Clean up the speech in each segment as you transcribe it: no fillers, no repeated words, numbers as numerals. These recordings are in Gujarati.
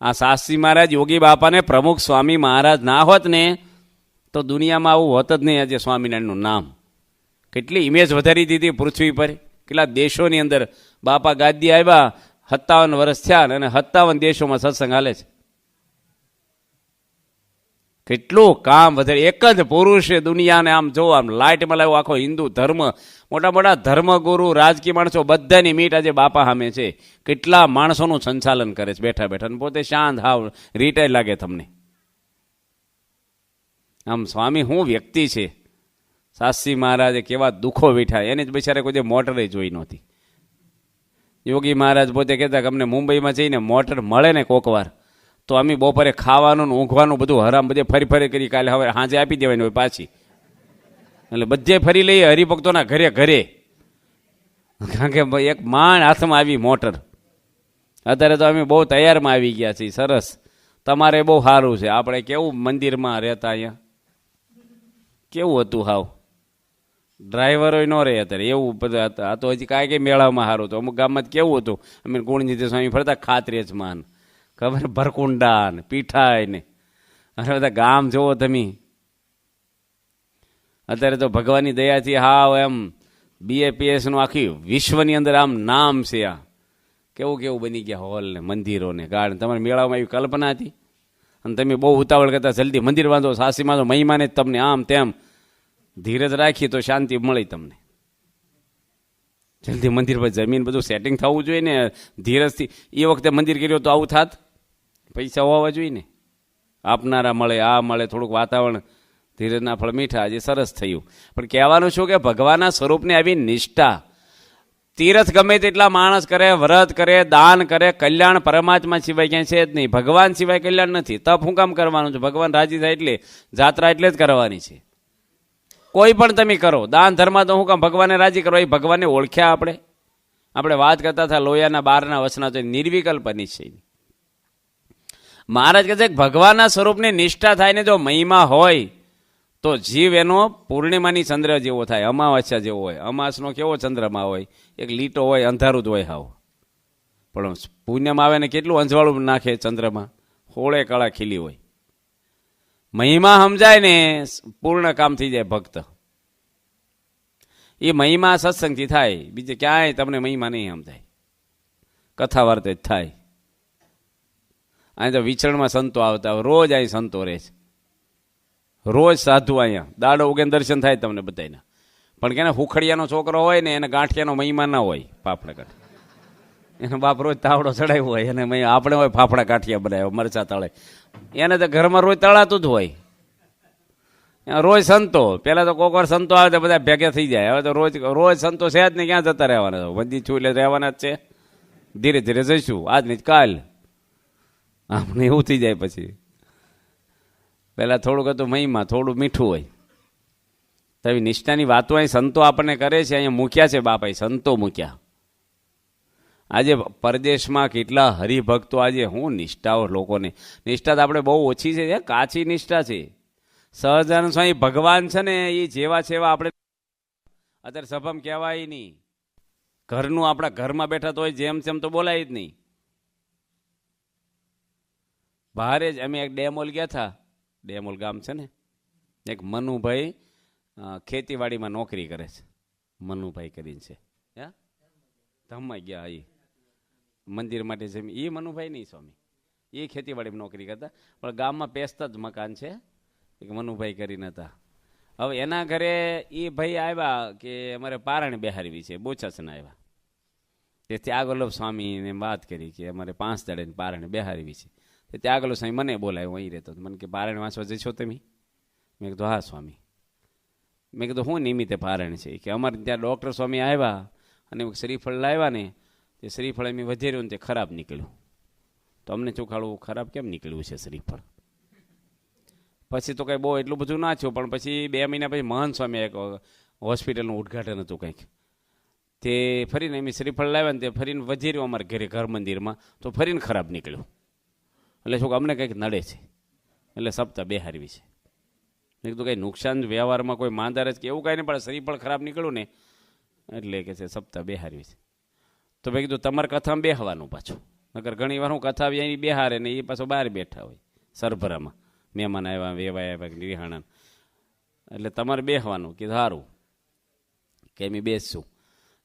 આ શાસ્ત્રી મહારાજ યોગી બાપાને પ્રમુખ સ્વામી મહારાજ ના હોત ને તો દુનિયામાં આવું હોત જ નહીં. આજે સ્વામિનારાયણનું નામ કેટલી ઇમેજ વધારી દીધી પૃથ્વી પર. કેટલા દેશોની અંદર બાપા ગાદી આવ્યા, 57 વર્ષ થયા અને 57 દેશોમાં સત્સંગ હાલે છે. કેટલું કામ વધારે. એક જ પુરુષે દુનિયાને આમ જો આમ લાઇટમાં લાવ્યો. આખો હિન્દુ ધર્મ, મોટા મોટા ધર્મગુરુ, રાજકીય માણસો બધાની મીટ આજે બાપા સામે છે. કેટલા માણસોનું સંચાલન કરે છે બેઠા બેઠા, પોતે શાંત, હાવ રિટાયર લાગે તમને. આમ સ્વામી શું વ્યક્તિ છે. શાસ્ત્રી મહારાજે કેવા દુઃખો વેઠાય. એને જ બિચારે કોઈ મોટરે જોઈ નહોતી. યોગી મહારાજ પોતે કહેતા કે અમને મુંબઈમાં જઈને મોટર મળે ને કોક વાર તો અમે બપોરે ખાવાનું ઊંઘવાનું બધું હરામ બધે ફરી ફરી કરી કાલે હવે સાંજે આપી દેવાની હોય પાછી. એટલે બધે ફરી લઈએ હરિભક્તોના ઘરે ઘરે. કારણ કે એક માંડ હાથમાં આવી મોટર. અત્યારે તો અમે બહુ તૈયારમાં આવી ગયા છીએ. સરસ, તમારે બહુ સારું છે. આપણે કેવું મંદિરમાં રહેતા, અહીંયા કેવું હતું, હાવ ડ્રાઈવરો ન રહે અત્યારે એવું બધા હતા. આ તો હજી કાંઈ કંઈ મેળામાં સારું હતું. અમુક ગામમાં કેવું હતું, અમે ગુણજીતે સ્વામી ફરતા ખાતરેજમાન, ખબર, ભરકુંડા ને પીઠાય ને, અરે બધા ગામ જોવો તમે. અત્યારે તો ભગવાનની દયાથી હાવ એમ BAPSનું આખી વિશ્વની અંદર આમ નામ છે. આ કેવું કેવું બની ગયા હોલ ને મંદિરો ને ગાર્ડન. તમારા મેળામાં એવી કલ્પના હતી અને તમે બહુ ઉતાવળ કરતા જલ્દી મંદિર બાંધો, સાસીમાં તો મહિમાને જ તમને આમ તેમ. ધીરજ રાખી તો શાંતિ મળી તમને. જલ્દી મંદિર પર જમીન બધું સેટિંગ થવું જોઈએ ને ધીરજથી. એ વખતે મંદિર કર્યો તો આવું થાત. પૈસા હોવા જોઈએ ને, આપનારા મળે, આ મળે, થોડુંક વાતાવરણ, ધીરજના ફળ મીઠા. આજે સરસ થયું. પણ કહેવાનું શું કે ભગવાનના સ્વરૂપને આવી નિષ્ઠા. તીર્થ ગમે તેટલા માણસ કરે, વ્રત કરે, દાન કરે, કલ્યાણ પરમાત્મા સિવાય ક્યાંય છે જ નહીં. ભગવાન સિવાય કલ્યાણ નથી. તપ હું કામ કરવાનું છે? ભગવાન રાજી થાય એટલે જાત્રા એટલે જ કરવાની છે. કોઈ પણ તમે કરો, દાન ધર્મ તો હું કામ ભગવાનને રાજી કરો? એ ભગવાનને ઓળખ્યા આપણે વાત કરતા હતા લોયાના 12ના વચના, તો નિર્વિકલ્પની છે. મહારાજ કહે છે ભગવાનના સ્વરૂપની નિષ્ઠા થાય ને જો મહિમા હોય તો જીવ એનો પૂર્ણિમાની ચંદ્ર જેવો થાય, અમાવસ્યા જેવો હોય. અમાસનો કેવો ચંદ્રમાં હોય, એક લીટો હોય, અંધારું જ હોય હાવ. પણ પુણ્યમાં આવે ને કેટલું અંજવાળું નાખે ચંદ્રમાં, હોળે કળા ખીલી હોય. મહિમા સમજાય ને પૂર્ણ કામ થઈ જાય ભક્ત. એ મહિમા સત્સંગથી થાય, બીજે ક્યાંય તમને મહિમા નહીં સમજાય. કથા વાર્તા જ થાય. અહીં તો વિચરણમાં સંતો આવતા હોય, રોજ અહીં સંતો રહે છે, રોજ સાધુ અહીંયા દાડો ઉગેન દર્શન થાય તમને બધાના. પણ કે હુખડિયાનો છોકરો હોય ને એને ગાંઠિયાનો મહિમા ના હોય. ફાફડા ગાંઠ એનો બાપ રોજ તાવડો ચડાવ્યો હોય, અને આપણે હોય ફાફડા ગાંઠિયા બનાવ્યો, મરચા તળે. એને તો ઘરમાં રોજ તળાતું જ હોય. રોજ સંતો, પેલા તો કોક વાર સંતો આવે તો બધા ભેગા થઈ જાય. હવે તો રોજ સંતો છે જ ને, ક્યાં જતા રહેવાના? વંદી છું એટલે રહેવાના જ છે. ધીરે ધીરે જઈશું, આજ નહીં કાલ. આપણે એવું થઈ જાય. પછી પહેલાં થોડુંક હતું મહિમા, થોડું મીઠું હોય. તો આવી નિષ્ઠાની વાતો અહીં સંતો આપણને કરે છે. અહીંયા મૂક્યા છે બાપાએ, સંતો મૂક્યા. આજે પરદેશમાં કેટલા હરિભક્તો, આજે હું નિષ્ઠાઓ લોકોને. નિષ્ઠા તો આપણે બહુ ઓછી છે, કાચી નિષ્ઠા છે. સહજાનંદ સ્વામી ભગવાન છે ને, એ જેવા છે એવા આપણે અત્યારે સભામાં કહેવાય નહીં. ઘરનું આપણા ઘરમાં બેઠા તો હોય જેમ તેમ તો બોલાય જ નહીં. બહાર જ અમે એક ડેમોલ ગયા હતા. ડેમોલ ગામ છે ને, એક મનુભાઈ ખેતીવાડીમાં નોકરી કરે છે. મનુભાઈ કરીને છે, ધમમાં ગયા. એ મંદિર માટે જમીન, એ મનુભાઈ નહીં સ્વામી, એ ખેતીવાડીમાં નોકરી કરતા. પણ ગામમાં પેસ્તા જ મકાન છે, એક મનુભાઈ કરીને હતા. હવે એના ઘરે એ ભાઈ આવ્યા કે અમારે પારણે બેહારવી છે, બોચાસના આવ્યા. તેથી આગળ સ્વામીને વાત કરી કે અમારે 5 દાડે પારણે બેહારવી છે. તો ત્યાં આગળ સ્વામી મને બોલાવ્યો, અહીં રહેતો. મને કે પારણ વાંચવા જશો તમે? મેં કીધું હા સ્વામી. મેં કીધું હું નિમિત્તે પારણ છે? કે અમારે ત્યાં ડૉક્ટર સ્વામી આવ્યા અને શ્રીફળ લાવ્યા ને, તે શ્રીફળ એમ વધેર્યું ને તે ખરાબ નીકળ્યું. તો અમને ચોખાડું ખરાબ કેમ નીકળ્યું છે શ્રીફળ? પછી તો કંઈ બહુ એટલું બધું ના થયું. પણ પછી 2 મહિના પછી મહંત સ્વામી એક હોસ્પિટલનું ઉદ્ઘાટન હતું કંઈક, તે ફરીને એમ શ્રીફળ લાવ્યા ને તે ફરીને વધેર્યું અમારા ઘરે ઘર મંદિરમાં, તો ફરીને ખરાબ નીકળ્યું. એટલે શું અમને કંઈક નડે છે, એટલે સપ્તાહ બેહારવી છે. મેં કીધું કંઈ નુકસાન વ્યવહારમાં કોઈ માંદાર જ કે એવું કાંઈ નહીં, પણ શ્રીફળ ખરાબ નીકળ્યું ને એટલે કે છે સપ્તાહ બેહારવી છે. તો મેં કીધું તમારે કથામાં બેહવાનું પાછું. નકર ઘણી વાર હું કથા અહીં બેહારે ને એ પાછો બહાર બેઠા હોય સરભરામાં, મહેમાન આવ્યા, વેવાય આવ્યા, નિહાણા. એટલે તમારે બેસવાનું કે સારું કે એમ બેસશું.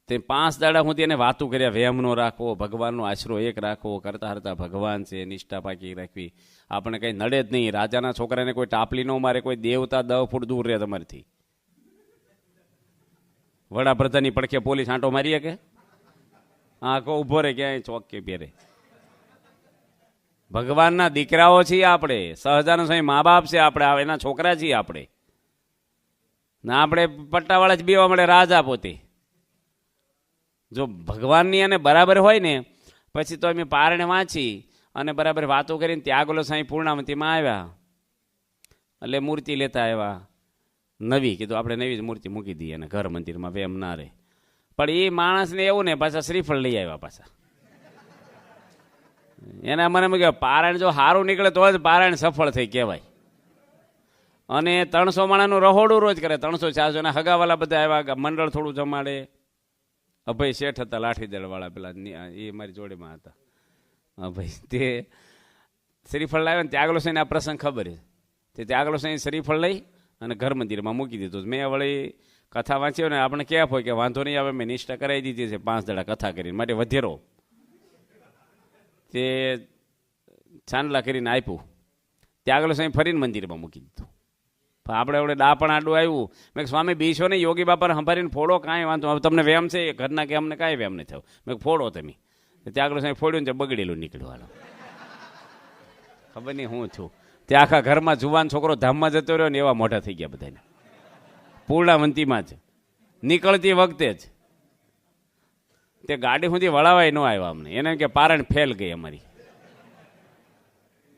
તે 5 દાડા હું તેને વાતું કર્યા, વેમ નો રાખવો, ભગવાનનો આશરો એક રાખવો, કરતા હરતા ભગવાન છે, નિષ્ઠા પાકી રાખવી, આપણે કંઈ નડે જ નહીં. રાજાના છોકરાને કોઈ ટાપલી ન મારે, કોઈ દેવતા 10 ફૂટ દૂર રહે તમારીથી. વડાપ્રધાનની પડખે પોલીસ આંટો મારીએ કે આંખો ઉભો રહે ક્યાંય ચોક કે પહેરે. ભગવાનના દીકરાઓ છીએ આપણે, સહજાનંદ સ્વામી મા બાપ છે આપણે, એના છોકરા છીએ આપણે. ના આપણે પટ્ટાવાળા જ બીવા મળે રાજા પોતે. જો ભગવાનની અને બરાબર હોય ને પછી તો અમે પારણે વાંચી અને બરાબર વાતો કરીને ત્યાગોલો સાંઈ પૂર્ણાવતીમાં આવ્યા. એટલે મૂર્તિ લેતા આવ્યા નવી, કીધું આપણે નવી જ મૂર્તિ મૂકી દઈએ અને ઘર મંદિરમાં વેમ ના રહે. પણ એ માણસને એવું ને પાછા શ્રીફળ લઈ આવ્યા પાછા. એના મને એમ કે પારાયણ જો સારું નીકળે તો જ પારાયણ સફળ થઈ કહેવાય. અને 300 માણાનું રહોડું રોજ કરે, 300-400 એના હગાવાલા બધા આવ્યા, મંડળ થોડું જમાડે. અભય શેઠ હતા લાઠીદળવાળા, પેલા એ મારી જોડેમાં હતા અભય. તે શ્રીફળ લાવ્યા ને ત્યાગલો સાંઈ આ પ્રસંગ ખબર છે. તે ત્યાગલો સાંઈ શ્રીફળ લઈ અને ઘર મંદિરમાં મૂકી દીધું. મેં વળી કથા વાંચ્યો ને આપણે કહેવા હોય કે વાંધો નહીં આવે, મેં નિષ્ઠા કરાવી દીધી છે 5 દાડા કથા કરીને, માટે વધેરો તે છાંડલા કરીને આપ્યું. ત્યાગલો સાંઈ ફરીને મંદિરમાં મૂકી દીધું. પણ આપણે એવડે ડાપણ આડું આવ્યું. મેં સ્વામી બીસો ને યોગી બાપાને સંભાળીને ફોડો, કાંઈ વાંધો, હવે તમને વેમ છે ઘરના કે અમને કાંઈ વેમ નહીં થયું. મેં ફોડો તમે. ત્યાગલો સાંઈ ફોડ્યું ને બગડેલું નીકળ્યું. હાલો ખબર નહીં હું છું. તે આખા ઘરમાં જુવાન છોકરો ધામમાં જતો રહ્યો ને એવા મોઢા થઈ ગયા બધાને. પૂર્ણાવંતીમાં જ નીકળતી વખતે જ તે ગાડી સુધી વળાવાય ન આવ્યા અમને. એને કે પારણ ફેલ ગઈ અમારી.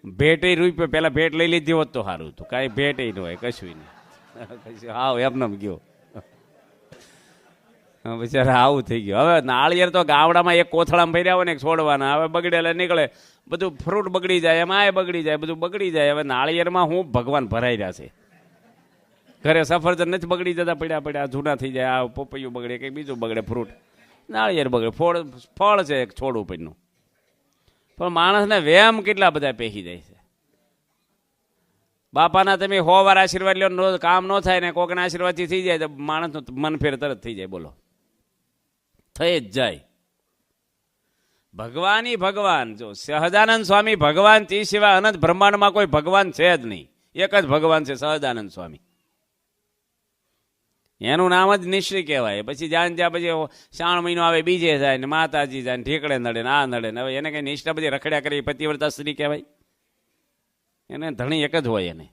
ભેટ રૂપિયો પેલા ભેટ લઈ લીધી હોત તો સારું હતું. કાંઈ ભેટ ન હોય, કશું નહીં. હાવ એમને ગયો બિચારા, આવું થઈ ગયું. હવે નાળિયેર તો ગાવડામાં એક કોથળામાં ભર્યા હોય ને છોડવાના, હવે બગડેલા નીકળે, બધું ફ્રૂટ બગડી જાય, એમાં બગડી જાય, બધું બગડી જાય. હવે નાળિયેરમાં હું ભગવાન ભરાઈ રહ્યા છે. ઘરે સફરજન નથી બગડી જતા, પડ્યા જૂના થઈ જાય, આ પપૈયું બગડે, કંઈક બીજું બગડે, ફ્રૂટ, નાળિયેર બગડે, ફળ છે એક છોડ ઉપરનું. પણ માણસને વેમ કેટલા બધા પેહી જાય છે. બાપાના તમે 100 વાર આશીર્વાદ લ્યો, કામ ન થાય ને કોકના આશીર્વાદથી થઈ જાય તો માણસનું મન ફેર તરત થઈ જાય. બોલો, થઈ જ જાય. ભગવાન જો સહજાનંદ સ્વામી ભગવાન તે સિવાય અનંત બ્રહ્માંડમાં કોઈ ભગવાન છે જ નહીં. એક જ ભગવાન છે સહજાનંદ સ્વામી. એનું નામ જ નિશ્ચય કહેવાય. પછી જ્યાં ત્યાં પછી 3 મહિનો આવે બીજે જાય ને માતાજી જાય ને ઠેકડે નડે ને આ નડે ને. હવે એને કઈ નિષ્ઠા બધી રખડ્યા કરી પતિવ્રતા સ્ત્રી કહેવાય? એને ધણી એક જ હોય. એને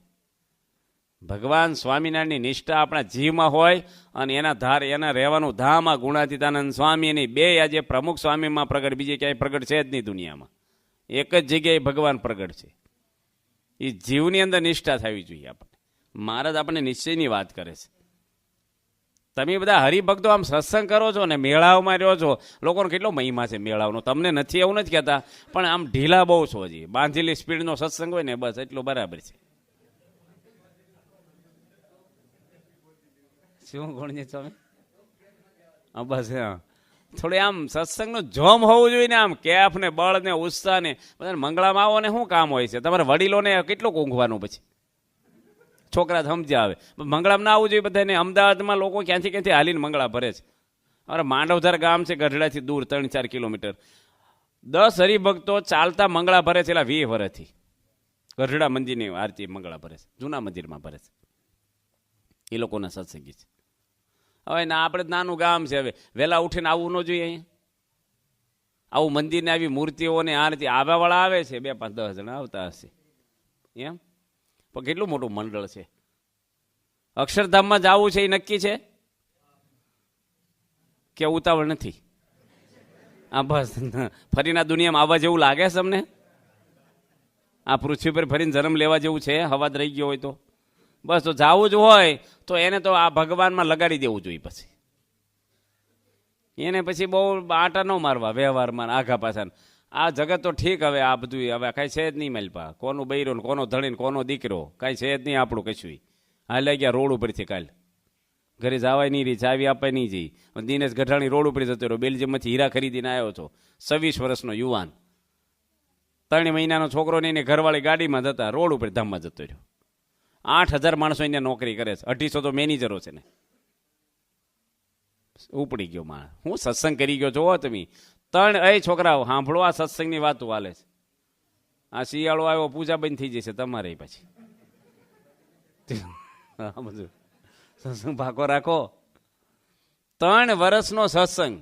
ભગવાન સ્વામિનારાયણની નિષ્ઠા આપણા જીવમાં હોય અને એના ધાર એના રહેવાનું ધામ આ ગુણાતીતાનંદ સ્વામી એની 2 આજે પ્રમુખ સ્વામીમાં પ્રગટ, બીજે ક્યાંય પ્રગટ છે જ નહીં દુનિયામાં. એક જ જગ્યાએ ભગવાન પ્રગટ છે. એ જીવની અંદર નિષ્ઠા થવી જોઈએ આપણને. મહારાજ આપણને નિશ્ચયની વાત કરે છે. તમે બધા હરિભક્તો આમ સત્સંગ કરો છો ને મેળાઓમાં રહ્યો છો, લોકોનો કેટલો મહિમા છે મેળાઓનો. તમને નથી એવું નથી કહેતા, પણ આમ ઢીલા બહુ છો. હજી બાંધેલી સ્પીડનો સત્સંગ હોય ને બસ એટલું બરાબર છે. શું ગુણજી સ્વામી? હા બસ, હા થોડી આમ સત્સંગનો જોમ હોવું જોઈએ ને, આમ કેફ ને બળ ને ઉત્સાહ ને. બધા મંગળામાં આવો ને શું કામ હોય છે? તમારા વડીલોને કેટલું ઊંઘવાનું પછી છોકરા સમજ્યા આવે. મંગળામાં ના આવવું જોઈએ બધાને. અમદાવાદમાં લોકો ક્યાંથી હાલીને મંગળા ભરે છે. અમારા માંડવધાર ગામ છે ગઢડાથી દૂર 3-4 કિલોમીટર. 10 હરિભક્તો ચાલતા મંગળા ભરે છે. 20 વર્ષથી ગઢડા મંદિરની આરતી મંગળા ભરે છે, જૂના મંદિરમાં ભરે છે. એ લોકોના સત્સંગી છે. હવે ના આપણે નાનું ગામ છે. હવે વહેલા ઉઠીને આવવું ન જોઈએ. અહીંયા આવું મંદિરને આવી મૂર્તિઓને આ રીતે આવાવાળા આવે છે, 2-5-10 જણા આવતા હશે એમ. પણ કેટલું મોટું મંડળ છે. અક્ષરધામમાં જવું છે એ નક્કી છે કે ઉતાવળ નથી? આ બસ ફરીને દુનિયામાં આવવા જેવું લાગે છે તમને? આ પૃથ્વી પર ફરીને જન્મ લેવા જેવું છે? હવાદ રહી ગયો હોય તો બસ, તો જવું જ હોય તો એને તો આ ભગવાનમાં લગાડી દેવું જોઈએ. પછી એને પછી બહુ આટા ન મારવા વ્યવહારમાં આઘા પાછા. આ જગત તો ઠીક, હવે આ બધું હવે કાંઈ છે જ નહીં. મેલપા કોનું બૈરો ને કોનો ધણી ને કોનો દીકરો કાંઈ છે જ નહીં આપણું કશું. હાલે ગયા રોડ ઉપરથી કાલ ઘરે જવાય નહીં રહી, ચાવી અપાય નહીં જઈ. દિનેશ ગઢાણી રોડ ઉપર જતો રહ્યો. બેલ્જિયમમાંથી હીરા ખરીદીને આવ્યો છો, 26 વર્ષનો યુવાન. 3 મહિનાનો છોકરો ને એને ઘરવાળી ગાડીમાં જતા રોડ ઉપર ધામમાં જતો રહ્યો. 8,000 માણસો એને નોકરી કરે છે, 250 તો મેનેજરો છે ને. ઉપડી ગયો માણસ. હું સત્સંગ કરી ગયો જોવો તમે. 3 છોકરાઓ સાંભળો, આ સત્સંગની વાતો હાલે છે. આ શિયાળો આવ્યો, પૂજા બંધ થઈ જશે તમારે પછી. બધું સત્સંગ ભાગો રાખો. 3 વર્ષનો સત્સંગ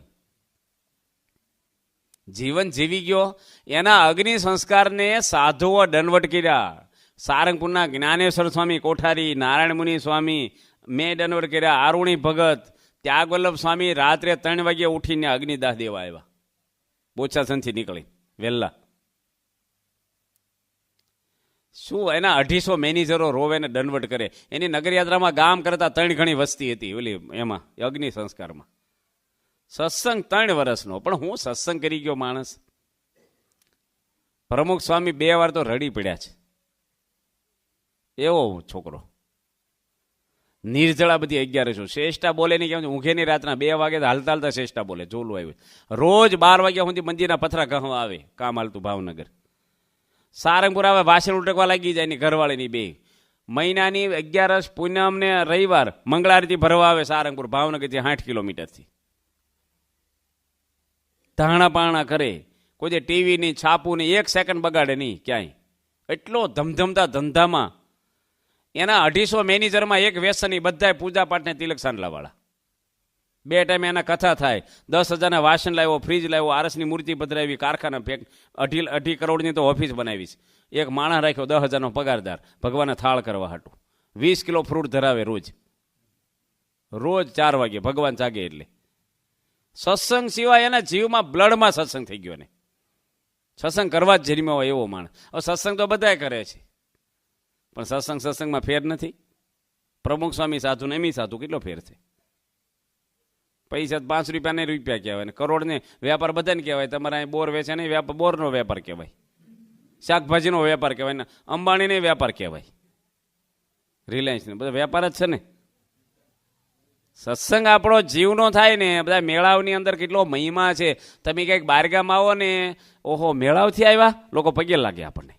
જીવન જીવી ગયો. એના અગ્નિ સંસ્કારને સાધુઓ દંડવટ કર્યા. સારંગપુરના જ્ઞાનેશ્વર સ્વામી કોઠારી, નારાયણ મુનિ સ્વામી મેં દંડવટ કર્યા. આરુણી ભગત, ત્યાગવલ્લભ સ્વામી રાત્રે 3 વાગે ઉઠીને અગ્નિદાહ દેવા આવ્યા, બોચાસનથી નીકળી વહેલા. શું એના 250 મેનેજરો રોવે ને દંડવટ કરે. એની નગરયાત્રામાં ગામ કરતા 3 ગણી વસ્તી હતી ઓલી એમાં અગ્નિ સંસ્કારમાં. સત્સંગ 3 વર્ષનો. પણ હું સત્સંગ કરી ગયો માણસ. પ્રમુખ સ્વામી 2 વાર તો રડી પડ્યા છે. એવો છોકરો. નિર્જળા બધી 11 શ્રેષ્ઠા બોલે નહીં, કેમ ઊંઘેની રાતના 2 વાગે હાલતા હાલતા શ્રેષ્ઠા બોલે. જોલું આવ્યું રોજ 12 વાગ્યા સુધી મંદિરના પથરા કહવા આવે. કામ હાલતું ભાવનગર. સારંગપુર આવે, વાસણ ઉટકવા લાગી જાય ની ઘરવાળીની 2. મહિનાની 11 પૂનમ ને રવિવાર મંગળારતી ભરવા આવે સારંગપુર ભાવનગરથી 60 કિલોમીટરથી. ધાણા પાણા કરે. કોઈ ટીવી ની છાપું ની 1 સેકન્ડ બગાડે નહીં ક્યાંય. એટલો ધમધમતા ધંધામાં. એના 250 મેનેજરમાં 1 વ્યસની, બધા પૂજા પાઠને તિલક સાંડલા વાળા. 2 ટાઈમે એના કથા થાય. 10,000ના વાસણ લાવ્યો, ફ્રીજ લાવ્યો, આરસની મૂર્તિ પધરાવી, કારખાના ફેક 2.5 કરોડની તો ઓફિસ બનાવી છે. 1 માણસ રાખ્યો, 10,000નો પગારદાર, ભગવાનને થાળ કરવા હાટું. 20 કિલો ફ્રૂટ ધરાવે રોજ 4 વાગે ભગવાન જાગે એટલે. સત્સંગ સિવાય એના જીવમાં બ્લડમાં સત્સંગ થઈ ગયો ને. સત્સંગ કરવા જ જન્મ્યો હોય એવો માણસ. હવે સત્સંગ તો બધાય કરે છે, પણ સત્સંગમાં ફેર નથી. પ્રમુખ સ્વામી સાધુ ને એમી સાધુ કેટલો ફેર છે. પૈસા 5 રૂપિયા ને રૂપિયા કહેવાય ને, કરોડ ને વેપાર બધાને કહેવાય. તમારે અહીં બોર વેચે નહીં, બોરનો વેપાર કહેવાય. શાકભાજીનો વેપાર કહેવાય ને, અંબાણીને વેપાર કહેવાય, રિલાયન્સ ને બધા વેપાર જ છે ને. સત્સંગ આપણો જીવનો થાય ને. બધા મેળાવની અંદર કેટલો મહિમા છે. તમે કંઈક બારગામ આવો ને, ઓહો મેળાવથી આવ્યા, લોકો પગે લાગે આપણને.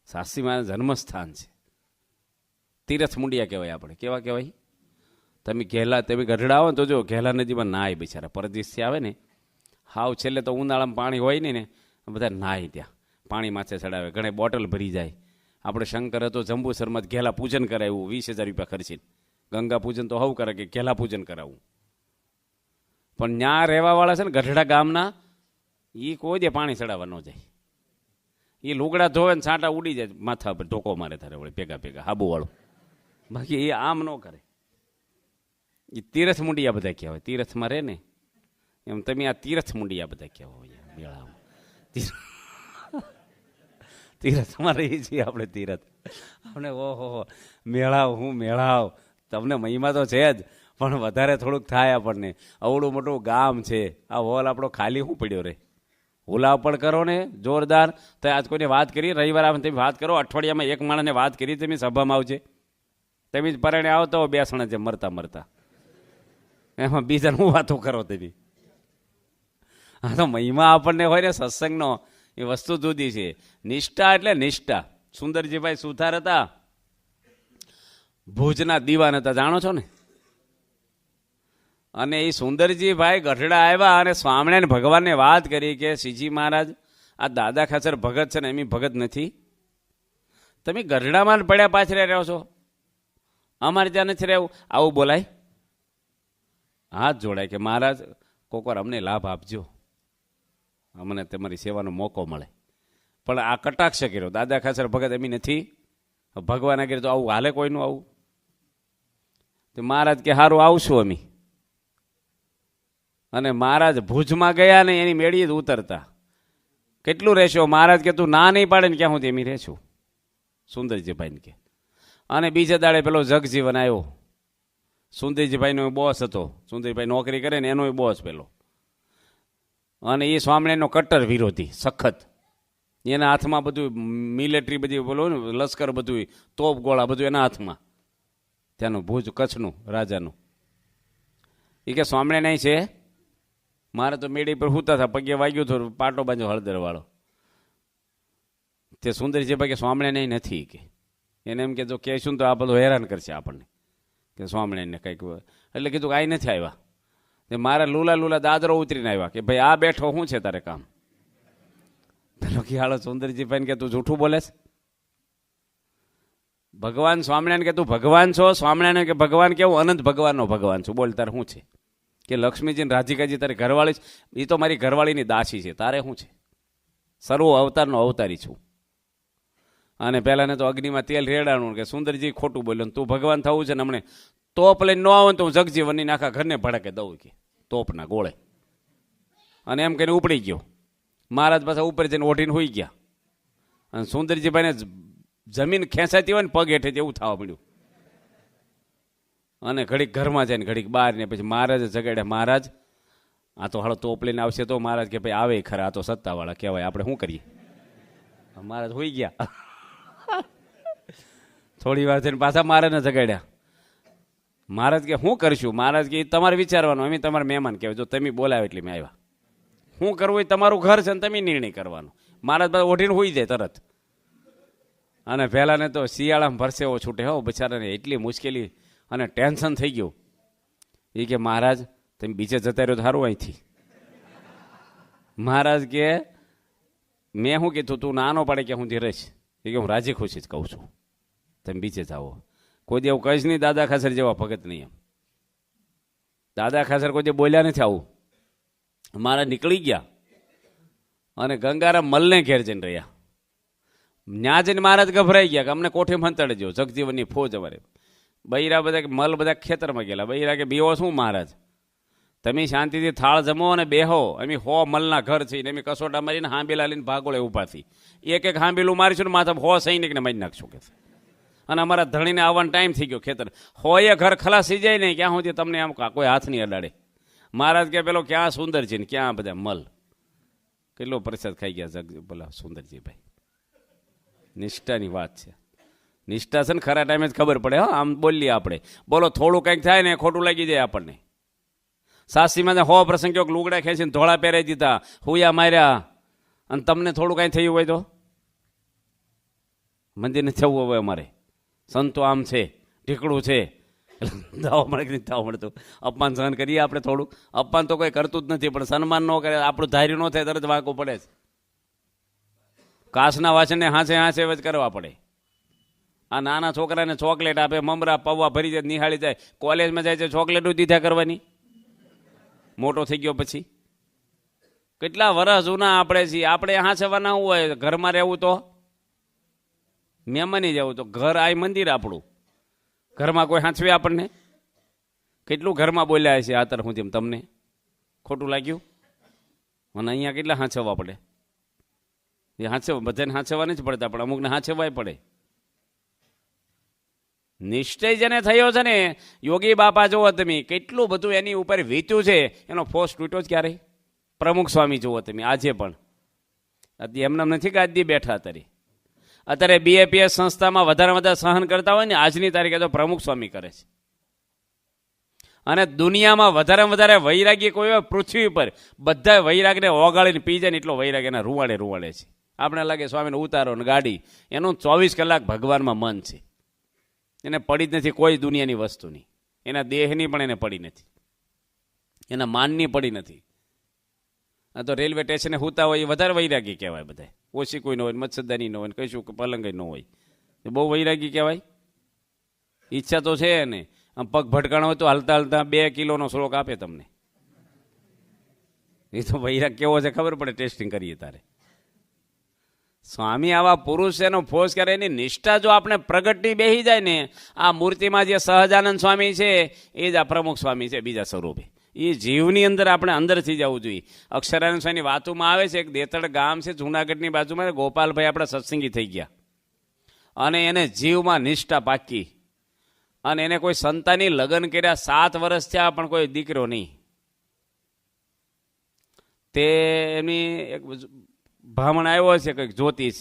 સાસી માનું જન્મસ્થાન છે. તીરથ મુંડિયા કહેવાય આપણે. કેવા કહેવાય? તમે ગઢડા આવો ને તો જો ઘેલા નદીમાં નાય બિચારા પરદેશથી આવે ને. હાવ છેલ્લે તો ઉનાળામાં પાણી હોય નહીં ને, બધા નાય ત્યાં પાણી માથે ચડાવે. ઘણે બોટલ ભરી જાય. આપણે શંકર હતો જંબુસરમાં ઘેલા પૂજન કરાવ્યું 20,000 રૂપિયા ખર્ચીને. ગંગા પૂજન તો હવ કરે કે ઘેલા પૂજન કરાવવું. પણ ત્યાં રહેવાવાળા છે ને ગઢડા ગામના, એ કોઈ દે પાણી ચડાવવા ન જાય. એ લુગડા ધોવે ને છાંટા ઉડી જાય માથા પર, ધોકો મારે તારે વળે ભેગા હાબુવાળું. બાકી એ આમ ન કરે. એ તીરથ મુંડિયા બધા કહેવાય. તીરથમાં રહે ને એમ તમે આ તીરથ મુંડિયા બધા કહેવાય. મેળામાં તીરથમાં રહીએ છીએ આપણે. તીરથ આપણે ઓહો મેળાવ, હું મેળાવ. તમને મહિમા તો છે જ, પણ વધારે થોડુંક થાય આપણને. અવડું મોટું ગામ છે, આ હોલ આપણો ખાલી શું પડ્યો રે. હુલાવ પણ કરો ને જોરદાર. તો આજ કોઈને વાત કરી, રવિવાર આવે તમે વાત કરો, અઠવાડિયામાં 1 માણસને વાત કરી, તમે સભામાં આવજે. તમે જ પરણે આવતો હો બેસણ છે મરતા એમાં બીજાને હું વાતો કરો તમે. હા તો મહિમા આપણને હોય ને સત્સંગનો, એ વસ્તુ જુદી છે. નિષ્ઠા એટલે નિષ્ઠા. સુંદરજીભાઈ સુથાર હતા, ભુજના દીવાન હતા, જાણો છો ને. અને એ સુંદરજીભાઈ ગઢડા આવ્યા અને સ્વામિનારાયણ ભગવાનને વાત કરી કે શ્રીજી મહારાજ, આ દાદા ખાચર ભગત છે ને એમની ભગત નથી. તમે ગઢડામાં પડ્યા પાછળ રહ્યો છો, અમારે ત્યાં નથી રહેવું. આવું બોલાય? હાથ જોડાય કે મહારાજ કોકવાર અમને લાભ આપજો, અમને તમારી સેવાનો મોકો મળે. પણ આ કટાક્ષ કર્યો, દાદા ખાચર ભગત એમી નથી, ભગવાન આગળ તો આવું હાલે કોઈનું આવું. તો મહારાજ કે સારું આવશું અમે. અને મહારાજ ભુજમાં ગયા ને એની મેળી જ ઉતરતા. કેટલું રહેશો? મહારાજ કે તું ના નહીં પાડે ને ક્યાં હું તેમી રહેશું, સુંદરજીભાઈને કે. અને બીજા દાડે પેલો જગજીવન આવ્યો. સુંદરજીભાઈનો બોસ હતો, સુંદરજીભાઈ નોકરી કરે ને એનો બોસ પેલો. અને એ સ્વામિનારાયણનો કટ્ટર વિરોધી સખત. એના હાથમાં બધું મિલિટરી બધી બોલો ને, લશ્કર બધું, તોપ ગોળા બધું એના હાથમાં. ત્યાંનું ભુજ કચ્છનું રાજાનું. એ કે સ્વામિનારાયણ છે. મારે તો મેળી પર હુતા હતા, પગે વાગ્યું હતું, પાટો બાંધ્યો હળદર વાળો. તે સુંદરજીભાઈ કે સ્વામિનારાયણ નથી કે એને એમ કે જો કહેશું તો આ બધું હેરાન કરશે આપણને કે સ્વામિનારાયણને કંઈક, એટલે કીધું કાંઈ નથી આવ્યા. તે મારા લુલા દાદરો ઉતરીને આવ્યા કે ભાઈ આ બેઠો શું છે તારે કામ? પેલો ખ્યાલ સુંદરજીભાઈ કે તું જૂઠું બોલે છે? ભગવાન સ્વામિનારાયણ કે તું ભગવાન છો? સ્વામિનારાયણ કે ભગવાન કેવું? અનંત ભગવાનનો ભગવાન છું. બોલ તારે શું છે? કે લક્ષ્મીજીને રાધિકાજી તારી ઘરવાળી છે? એ તો મારી ઘરવાળીની દાસી છે, તારે શું છે? સર્વ અવતારનો અવતારી છું. અને પહેલાને તો અગ્નિમાં તેલ રેડાણું કે સુંદરજી ખોટું બોલ્યો, તું ભગવાન થવું છે ને હમણે તોપ લઈને ન આવે તો હું જગજીવનની આખા ઘરને ભડકે દઉં કે તોપના ગોળે. અને એમ કહીને ઉપડી ગયો. મહારાજ પાછા ઉપર જઈને ઓઢીને હોઈ ગયા. અને સુંદરજીભાઈને જમીન ખેંચાતી હોય ને પગ હેઠે એવું થવા મળ્યું. અને ઘડીક ઘરમાં જાય ને ઘડીક બહાર ને પછી મહારાજ જગાડ્યા. મહારાજ આ તો હાલો તોપ લઈને આવશે તો? મહારાજ કે ભાઈ આવે ખરા, આ તો સત્તાવાળા કહેવાય, આપણે શું કરીએ? મહારાજ હોઈ ગયા. થોડી વાર થઈને પાછા મહારાજને જગાડ્યા. મહારાજ કે શું કરશું? મહારાજ કે તમારે વિચારવાનું, અમે તમારા મહેમાન કહેવાય, જો તમે બોલાવે એટલે મેં આવ્યા. શું કરવું એ તમારું ઘર છે ને તમે નિર્ણય કરવાનો. મહારાજ પાસે ઓઢીને હોઈ જાય તરત. અને પહેલાને તો શિયાળામાં ભરસેવો છૂટે હો બિચારાને, એટલી મુશ્કેલી અને ટેન્શન થઈ ગયું. એ કે મહારાજ તમે બીજે જતા રહ્યો સારું અહીંથી. મહારાજ કે મેં શું કીધું? તું નાનો પડે કે હું ધીરજ? એ કે હું રાજી ખુશી જ કહું છું, તમે બીજે જાઓ. કોઈ દે એવું કહીશ નહીં દાદા ખાસર જેવા ભગત નહીં. એમ દાદા ખાસર કોઈ દે બોલ્યા નથી આવું. મારા નીકળી ગયા અને ગંગારામ મલને ઘેર જઈને રહ્યા. ત્યાં જઈને મહારાજ ગભરાઈ ગયા કે અમને કોઠે મંતળજો, જગજીવનની ફોજ અમારે. બૈરા બધા મલ બધા ખેતરમાં ગયેલા. બૈરા કે બેહો શું મહારાજ, તમે શાંતિથી થાળ જમો અને બેહો. અમે 100 મલના ઘર છે ને અમે કસોટા મારીને હાંબેલા લઈને ભાગોળે ઊભા થી. એક હાંબેલું મારીશું ને માથા 100 સૈનિકને મારી નાખશું કે. અને અમારા ધણીને આવવાનો ટાઈમ થઈ ગયો ખેતર. 100 ઘર ખલાસ થઈ જાય ને ક્યાં સુધી તમને આમ કોઈ હાથ નહીં અડાડે. મહારાજ કે પેલો ક્યાં સુંદરજી ને ક્યાં બધા મલ. કેટલો પ્રસાદ ખાઈ ગયા બોલા સુંદરજીભાઈ. નિષ્ઠાની વાત છે. નિષ્ઠા છે ને ખરા ટાઈમે જ ખબર પડે. હા આમ બોલીએ આપણે, બોલો થોડું કંઈક થાય ને ખોટું લાગી જાય આપણને. સાસીમાં 100 પ્રસંગ કયો લુગડા ખેંચીને ધોળા પહેરાઈ દીધા, હુયા માર્યા, અને તમને થોડું કાંઈ થયું હોય તો મંદિરને થવું હવે અમારે સંતો આમ છે, ઢીકડું છે, દાવો મળે કે નથી દાવો મળતું. અપમાન સહન કરીએ આપણે થોડું. અપમાન તો કોઈ કરતું જ નથી, પણ સન્માન ન કરે, આપણું ધાર્યું ન થાય તરત વાંકું પડે છે. કાસના વાસણને હાંસે હાંસે જ કરવા પડે. આ નાના છોકરાને ચોકલેટ આપે, મમરા પૌવા ભરી જાય, નિહાળી જાય, કોલેજમાં જાય છે ચોકલેટો દીધા કરવાની. મોટો થઈ ગયો પછી કેટલા વર્ષ જૂના આપણે છીએ. આપણે હાંસવાના હોય, ઘરમાં રહેવું તો મહેમાની જવું તો ઘર આ મંદિર આપણું. ઘરમાં કોઈ હાંચવે આપણને? કેટલું ઘરમાં બોલ્યા છે આતર હું તેમ તમને ખોટું લાગ્યું? અને અહીંયા કેટલા હાંચવવા પડે. એ હાંચવ બધાને હાંચવવા નથી પડતા, પણ અમુકને હાંચવાય પડે. નિશ્ચય જેને થયો છે ને, યોગી બાપા જુઓ તમે કેટલું બધું એની ઉપર વીત્યું છે. એનો ફોર્સ તૂટ્યો જ ક્યારે? પ્રમુખ સ્વામી જુઓ તમે આજે પણ. એમને નથી કે આજથી બેઠા અત્યારે BAPS સંસ્થામાં વધારે સહન કરતા હોય ને આજની તારીખે તો પ્રમુખ સ્વામી કરે છે. અને દુનિયામાં વધારે વૈરાગી કોઈ હોય પૃથ્વી પર, બધા વૈરાગને ઓગાળીને પી જાય ને એટલો વૈરાગ એના રૂવાડે છે. આપણે લાગે સ્વામીને ઉતારો ને ગાડી, એનું 24 કલાક ભગવાનમાં મન છે. એને પડી જ નથી કોઈ દુનિયાની વસ્તુની. એના દેહની પણ એને પડી નથી, એના માનની પડી નથી. આ તો રેલવે સ્ટેશને હુતા હોય એ વધારે વૈરાગી કહેવાય. બધા ઓછી કોઈ ન હોય, મચ્છરદાની ન હોય, કહીશું કે પલંગ ન હોય, એ બહુ વૈરાગી કહેવાય. ઈચ્છા તો છે ને, આમ પગ ભટકાણો હોય તો હાલતા 2 કિલોનો શ્લોક આપે તમને. એ તો વૈરાગ કેવો છે ખબર પડે ટેસ્ટિંગ કરીએ તારે. સ્વામી આવા પુરુષ એનો ફોર્સ કરે, એની નિષ્ઠા જો આપણે પ્રગટની બેસી જાય ને, આ મૂર્તિમાં જે સહજાનંદ સ્વામી છે એ જ આ પ્રમુખ સ્વામી છે બીજા સ્વરૂપે. એ જીવની અંદર આપણે અંદરથી જવું જોઈએ. અક્ષરાનંદ સ્વામીની વાતોમાં આવે છે, એક દેતડ ગામ છે જુનાગઢની બાજુમાં, ગોપાલભાઈ આપણા સત્સંગી થઈ ગયા અને એને જીવમાં નિષ્ઠા પાકી. અને એને કોઈ સંતાની લગ્ન કર્યા 7 વર્ષ થયા પણ કોઈ દીકરો નહીં. તે એમની એક બ્રાહ્મણ આવ્યો છે કંઈક જ્યોતિષ,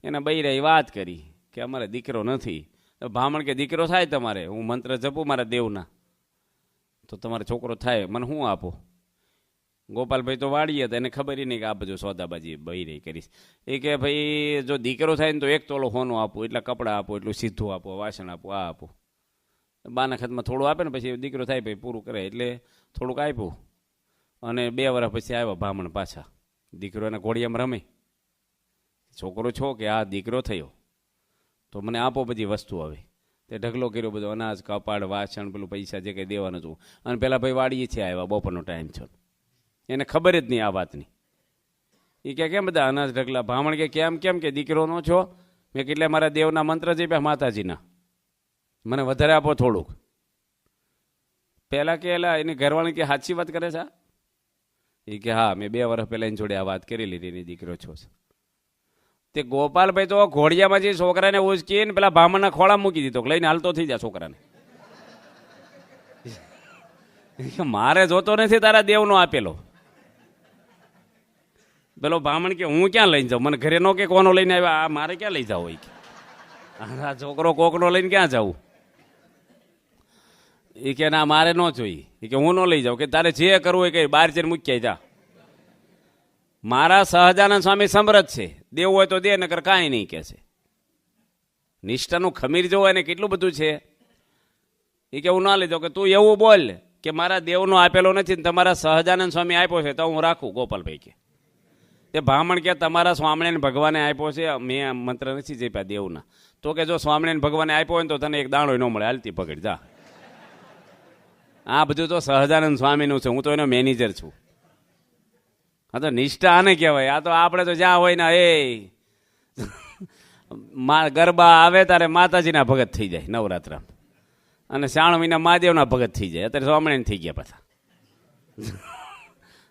એના બૈરાએ વાત કરી કે અમારે દીકરો નથી. બ્રાહ્મણ કે દીકરો થાય તમારે, હું મંત્ર જપું મારા દેવના તો તમારે છોકરો થાય, મને શું આપો? ગોપાલભાઈ તો વાળીએ હતા, એને ખબર નહીં કે આ બધું સોદાબાજી બહી રહી કરીશ. એ કે ભાઈ જો દીકરો થાય ને તો 1 તોલો સોનું આપવું, એટલા કપડાં આપો, એટલું સીધું આપો, વાસણ આપો, આ આપો. બાના ખાતમાં થોડું આપે ને પછી દીકરો થાય ભાઈ પૂરું કરે એટલે થોડુંક આપ્યું. અને 2 વર્ષ પછી આવ્યા બ્રાહ્મણ પાછા. દીકરો એને ઘોડિયામાં રમે. છોકરો છો કે આ દીકરો થયો તો મને આપો બધી વસ્તુ. હવે તે ઢગલો કર્યો બધો, અનાજ, કપાળ, વાસણ, પેલું પૈસા જે કંઈ દેવાનું હતું. અને પેલા ભાઈ વાડીએ છે આવ્યા, બપોરનો ટાઈમ છે, એને ખબર જ નહીં આ વાતની. એ કે કેમ બધા અનાજ ઢગલા? બ્રાહ્મણ કે કેમ કે દીકરો નો છો? મેં કેટલા મારા દેવના મંત્ર જપ્યા માતાજીના, મને વધારે આપો થોડુંક. પહેલાં કે એલા એની ઘરવાળી કે સાચી વાત કરે છે? એ કે હા, મેં 2 વર્ષ પહેલાં એની જોડે આ વાત કરી લીધી, એની દીકરો છો. તે ગોપાલભાઈ તો ઘોડિયામાં જે છોકરાને ઉચકીને પેલા બ્રાહ્મણના ખોળા મૂકી દીધો, લઈને હાલતો થઈ જાય છોકરાને. મારે જોતો નથી તારા દેવનો આપેલો. પેલો બ્રાહ્મણ કે હું ક્યાં લઈને જાઉં? મને ઘરે નો કે કોનો લઈને આવ્યા, આ મારે ક્યાં લઈ જાવ હોય? આ છોકરો કોકનો લઈને ક્યાં જાવું? એ કે ના મારે ન જોઈએ. એ કે હું ન લઈ જાઉં. કે તારે જે કરવું હોય કે બહાર જઈને મૂકી જા. મારા સહજાનંદ સ્વામી સમરથ છે, દેવું હોય તો દે, નકર કાંઈ નહીં કે છે. નિષ્ઠાનું ખમીર જોવું એને કેટલું બધું છે. એ કે હું ના લઈ જાઉં. કે તું એવું બોલ કે મારા દેવનો આપેલો નથી ને તમારા સહજાનંદ સ્વામી આપ્યો છે તો હું રાખું. ગોપાલભાઈ કે તે બ્રાહ્મણ કે તમારા સ્વામિનારાયણ ભગવાને આપ્યો છે, મેં મંત્ર નથી જપ્યા દેવના. તો કે જો સ્વામિનારાયણ ભગવાને આપ્યો હોય ને તો તને એક દાણો ન મળે, હાલતી પકડ જા. આ બધું તો સહજાનંદ સ્વામીનું છે, હું તો એનો મેનેજર છું. હા તો નિષ્ઠા આને કહેવાય. આ તો આપણે તો જ્યાં હોય ને એ ગરબા આવે ત્યારે માતાજીના ભગત થઈ જાય નવરાત્રા, અને 3 મહિના મહાદેવના ભગત થઈ જાય. અત્યારે સ્વામિનારાયણ થઈ ગયા પાછા.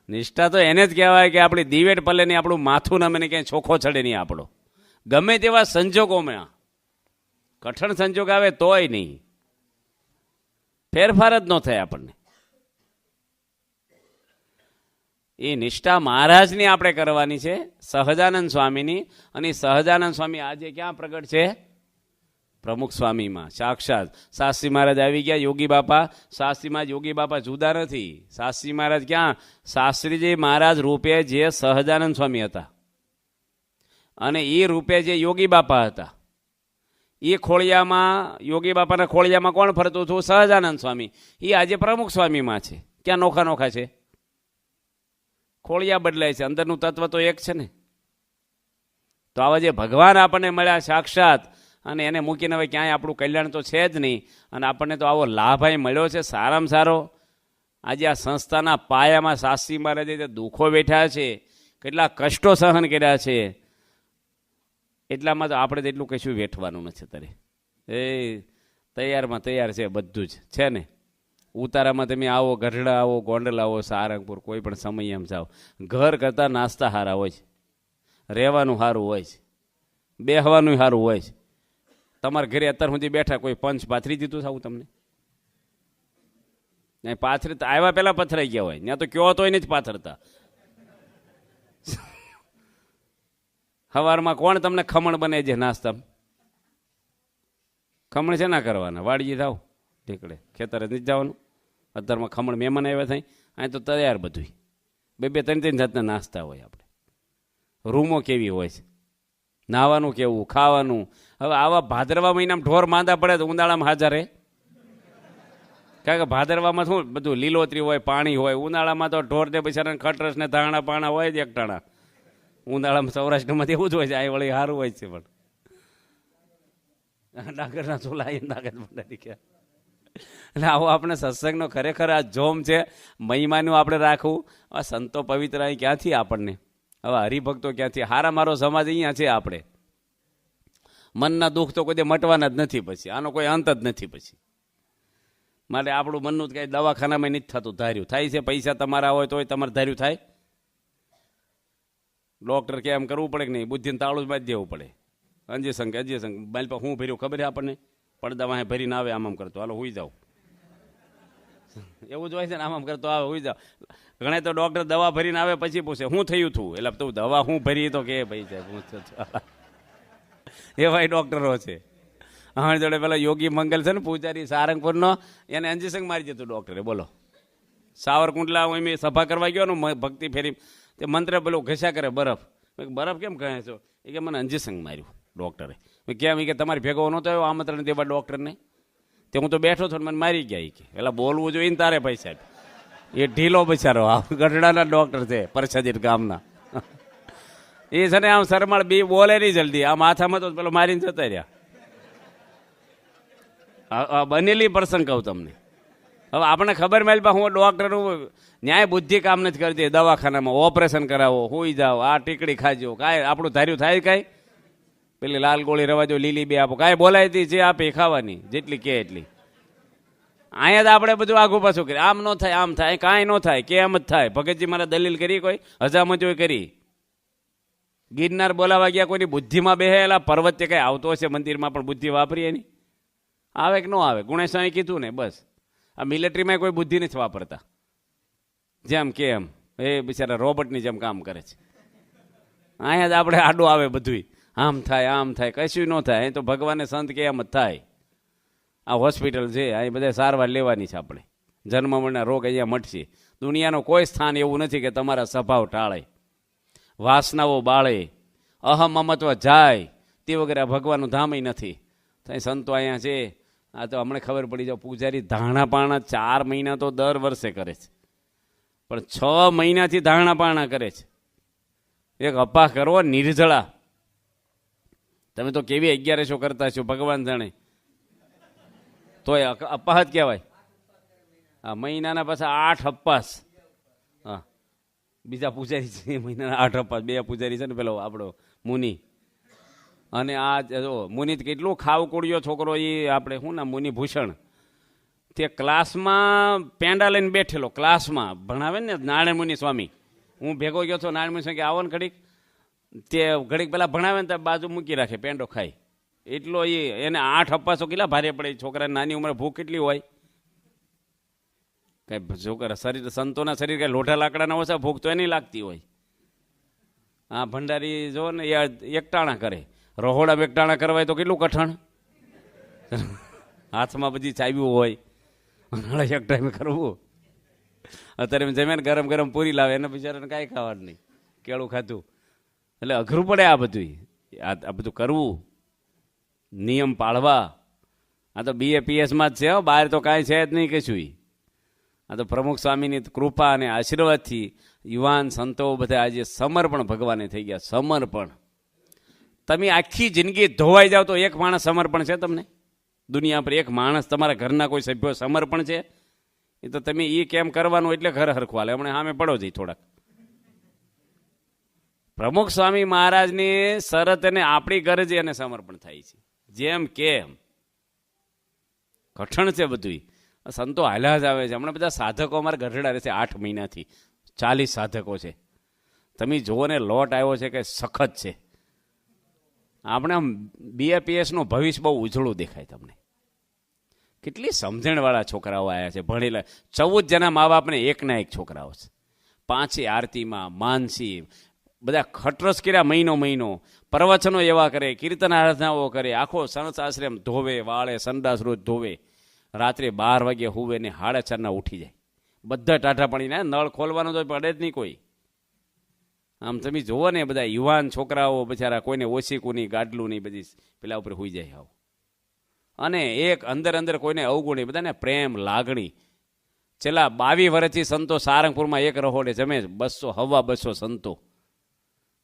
નિષ્ઠા તો એને જ કહેવાય કે આપણી દિવેટ પલે નહીં, આપણું માથું નમે નહીં, ક્યાંય ચોખ્ખો ચડે નહીં આપણો. ગમે તેવા સંજોગોમાં, કઠણ સંજોગ આવે તોય નહીં, ફેરફાર જ ન થાય આપણને. એ નિષ્ઠા મહારાજની આપણે કરવાની છે, સહજાનંદ સ્વામીની. અને સહજાનંદ સ્વામી આજે ક્યાં પ્રગટ છે? પ્રમુખ સ્વામીમાં સાક્ષાત. શાસ્ત્રી મહારાજ આવી ગયા, યોગી બાપા. શાસ્ત્રીમાં યોગી બાપા જુદા નથી. શાસ્ત્રી મહારાજ ક્યાં? શાસ્ત્રીજી મહારાજ રૂપે જે સહજાનંદ સ્વામી હતા, અને એ રૂપે જે યોગી બાપા હતા. એ ખોળિયામાં, યોગી બાપાના ખોળિયામાં કોણ ફરતું હતું? સહજાનંદ સ્વામી. એ આજે પ્રમુખ સ્વામીમાં છે. ક્યાં નોખા નોખા છે? ખોળિયા બદલાય છે, અંદરનું તત્વ તો એક છે ને. તો આવા જે ભગવાન આપણને મળ્યા સાક્ષાત, અને એને મૂકીને હવે ક્યાંય આપણું કલ્યાણ તો છે જ નહીં. અને આપણને તો આવો લાભ અહીં મળ્યો છે સારામાં સારો. આજે આ સંસ્થાના પાયામાં શાસ્ત્રી મહારાજે જે દુઃખો બેઠા છે, કેટલા કષ્ટો સહન કર્યા છે, એટલામાં તો આપણે તો એટલું કશું વેઠવાનું નથી. તારે એ તૈયારમાં તૈયાર છે બધું જ છે ને. ઉતારામાં તમે આવો, ગઢડા આવો, ગોંડલ આવો, સારંગપુર, કોઈ પણ સમય એમ જાઓ, ઘર કરતાં નાસ્તા સારા હોય છે, રહેવાનું સારું હોય છે, બેહવાનું સારું હોય છે. તમારા ઘરે અત્યાર સુધી બેઠા કોઈ પંચ પાથરી દીધું સાવું તમને? નહીં પાથરી તો આવ્યા પહેલાં પથરાઈ ગયા હોય. ત્યાં તો કયો તો એને જ પાથરતા. સવારમાં કોણ તમને ખમણ બને છે નાસ્તામાં? ખમણ છે ના કરવાના, વાડીએ જાઓ ઢીકડે, ખેતરે નથી જવાનું. અત્યારમાં ખમણ મહેમાન આવ્યા થાય, અહીં તો તૈયાર બધું 2-3 જાતના નાસ્તા હોય. આપણે રૂમો કેવી હોય છે, નાવાનું કેવું, ખાવાનું. હવે આવા ભાદરવા મહિનામાં ઢોર માંદા પડે તો ઉનાળામાં હાજર રહે. કારણ કે ભાદરવામાં શું બધું લીલોતરી હોય, પાણી હોય. ઉનાળામાં તો ઢોર ને બિચારાને ખટરસ ને ધાણા પાણા હોય જ એકટાણા. ઉનાળામાં સૌરાષ્ટ્રમાં એવું જ હોય છે. આ વળી સારું હોય છે, પણ ડાંગરના ચોલા એ તાકાત મંડાવી ગયા. એટલે આવો આપણે સત્સંગનો ખરેખર આ જોમ છે, મહિમાનું આપણે રાખવું. આ સંતો પવિત્ર અહીં ક્યાંથી આપણને, હવે હરિભક્તો ક્યાંથી? હારા મારો સમાજ અહીંયા છે. આપણે મનના દુઃખ તો કોઈ મટવાના જ નથી, પછી આનો કોઈ અંત જ નથી પછી. માટે આપણું મનનું જ કાંઈ દવાખાનામાં નથી થતું. ધાર્યું થાય છે, પૈસા તમારા હોય તોય તમારે ધાર્યું થાય. ડૉક્ટર કે એમ કરવું પડે કે નહીં? બુદ્ધિને તાળું જ બાંધી દેવું પડે. અજય સંઘ બાઈલ પર હું ભર્યું ખબર છે આપણને? પડદા વાહે ભરીને આવે, આમ કરતો હાલો હુઈ જાઓ, એવું જ હોય છે ને. આમ કરતો આવે, હુઈ જાઓ. ઘણા તો ડૉક્ટર દવા ભરીને આવે પછી પૂછે શું થયું હતું? એટલે તું દવા હું ભરી તો કે ભાઈ સાહેબ એવા ડૉક્ટરો છે. હા જોડે પેલા યોગી મંગલ છે ને પૂજારી સારંગપુરનો, એને અંજસંગ મારી જતું ડૉક્ટરે. બોલો સાવરકુંડલા હું એમ સભા કરવા ગયો ને ભક્તિ ફેરી તે મંત્ર પેલું ઘસ્યા કરે બરફ. બરફ કેમ કહે છો? એ કે મને અંજીસંગ માર્યું ડૉક્ટરે. કેમ? એ કે તમારી ભેગો નહોતો આવ્યો આમંત્રણ દેવા ડૉક્ટરને? તે હું તો બેઠો છો મને મારી ગયા. કે એટલે બોલવું જોઈએ ને તારે ભાઈ સાહેબ. એ ઢીલો બચારો આ ગઢડાના ડૉક્ટર છે પરસાદીર ગામના. એ છે ને આમ શરમાળ બી બોલે નહીં જલ્દી, આ માથામાં તો પેલો મારીને જતા રહ્યા. બનેલી પ્રસંગ કહું તમને. હવે આપણે ખબર મેલ હું ડૉક્ટરનું ન્યાય બુદ્ધિ કામ નથી કરતી. દવાખાનામાં ઓપરેશન કરાવો, હોઈ જાઓ, આ ટીકડી ખાજો, કાંઈ આપણું ધાર્યું થાય કાંઈ? પેલી લાલ ગોળી રવા જો, લીલી બે આપો, કાંઈ બોલાયતી જે આપે ખાવાની જેટલી કે એટલી. અહીંયા જ આપણે બધું આઘું પાછું કરીએ. આમ ન થાય, આમ થાય, કાંઈ ન થાય, કે એમ જ થાય. ભગતજી મારા દલીલ કરી, કોઈ હજામતો કરી. ગિરનાર બોલાવા ગયા, કોઈની બુદ્ધિમાં બેહેલા પર્વત્ય કંઈ આવતો હશે મંદિરમાં, પણ બુદ્ધિ વાપરીએ નહીં. આવે કે ન આવે? ગુણેશાએ કીધું ને બસ. આ મિલિટરીમાં કોઈ બુદ્ધિ નથી વાપરતા. જેમ કે એમ એ બિચારા રોબોટની જેમ કામ કરે છે. અહીંયા જ આપણે આડું આવે બધું. આમ થાય, આમ થાય, કશું ન થાય. અહીં તો ભગવાને સંત કે એમ જ થાય. આ હોસ્પિટલ છે, અહીં બધા સારવાર લેવાની છે. આપણે જન્મના રોગ અહીંયા મટશે. દુનિયાનો કોઈ સ્થાન એવું નથી કે તમારા સ્વભાવ ટાળે, વાસનાઓ બાળે, અહમ મમત્વ જાય તે વગેરે ભગવાનનું ધામય નથી. ત્યાં સંતો અહીંયા છે. આ તો હમણાં ખબર પડી જાવ, પૂજારી ધાણા પાણા 4 મહિના તો દર વર્ષે કરે છે, પણ 6 મહિનાથી ધાણા પાણા કરે છે. એક અપાહ કરવો નિર્જળા. તમે તો કેવી 1100 કરતા છો ભગવાન જાણે, તોય અપાહ જ કહેવાય. હા, મહિનાના પાછા 8 અપાસ. હા, બીજા પૂજારી છે મહિનાના 8 અપાસ. 2 પૂજારી છે ને પેલો આપણો મુનિ. અને આ જો મુનિ કેટલું ખાવકુડિયો છોકરો, એ આપણે શું ના મુનિ ભૂષણ, તે ક્લાસમાં પેંડા લઈને બેઠેલો, ક્લાસમાં ભણાવે ને નારાયણ મુનિ સ્વામી. હું ભેગો ગયો છો નારાયણ મુનિ સ્વામી કે આવો ને ઘડીક. તે ઘડીક પેલા ભણાવે ને ત્યાં બાજુ મૂકી રાખે, પેંડો ખાય. એટલો એને 8 અપાસો કેટલા ભારે પડે. છોકરાની નાની ઉંમરે ભૂખ કેટલી હોય? કઈ છોકરા શરીર, સંતોના શરીર કઈ લોઢા લાકડાના ઓછા, ભૂખ તો એની લાગતી હોય. હા, ભંડારી જો ને એ એકટાણા કરે. રહોડા એકટાણા કરવાય તો કેટલું કઠણ. હાથમાં બધી ચાવ્યું હોય, એક ટાઈમે કરવું. અત્યારે જમીને ગરમ ગરમ પૂરી લાવે, એને બિચારાને કાંઈ ખાવાનું નહીં, કેળું ખાધું. એટલે અઘરું પડે આ બધું. આ બધું કરવું, નિયમ પાળવા. આ તો BAPSમાં જ છે, બહાર તો કાંઈ છે જ નહીં કશું. આ તો પ્રમુખ સ્વામીની કૃપા અને આશીર્વાદથી યુવાન સંતો બધા આજે સમર્પણ ભગવાને થઈ ગયા. સમર્પણ. તમે આખી જિંદગી ધોવાઈ જાવ તો એક માણસ સમર્પણ છે તમને દુનિયા પર? એક માણસ તમારા ઘરના કોઈ સભ્યો સમર્પણ છે? એ તો તમે એ કેમ કરવાનું એટલે ઘર હરખું હાલે. હમણાં સામે પડો જઈ થોડાક. પ્રમુખ સ્વામી મહારાજની શરત અને આપણી ગરજ એને સમર્પણ થાય છે. જેમ કેમ કઠણ છે બધું. સંતો હાલ્યા જ આવે છે. હમણાં બધા સાધકો અમારા ગઢડા રહેશે 8 મહિનાથી, 40 સાધકો છે. તમે જુઓ ને, લોટ આવ્યો છે કે સખત છે. આપણે આમ BAPSનું ભવિષ્ય બહુ ઉજળું દેખાય તમને. કેટલી સમજણવાળા છોકરાઓ આવ્યા છે, ભણેલા. 14 જણા મા બાપને એકના એક છોકરાઓ છે. 5 આરતીમાં માનસી બધા ખટરસ કર્યા. મહિનો પ્રવચનો એવા કરે, કીર્તન આરાધનાઓ કરે, આખો સંત આશ્રમ ધોવે, વાળે, સંડાસ રોજ ધોવે. રાત્રે 12 વાગે હુવે ને 4:30 ઉઠી જાય. બધા ટાઢા પાણીને નળ ખોલવાનો તો પડે જ નહીં કોઈ. આમ તમે જુઓ ને, બધા યુવાન છોકરાઓ બિચારા, કોઈને ઓછીકુની ગાડલું નહીં, બધી પેલા ઉપર હોઈ જાય આવું. અને એક અંદર કોઈને અવગુણી, બધાને પ્રેમ લાગણી. છેલ્લા 22 વર્ષથી સંતો સારંગપુરમાં એક રહોડે જમે. 200 સંતો.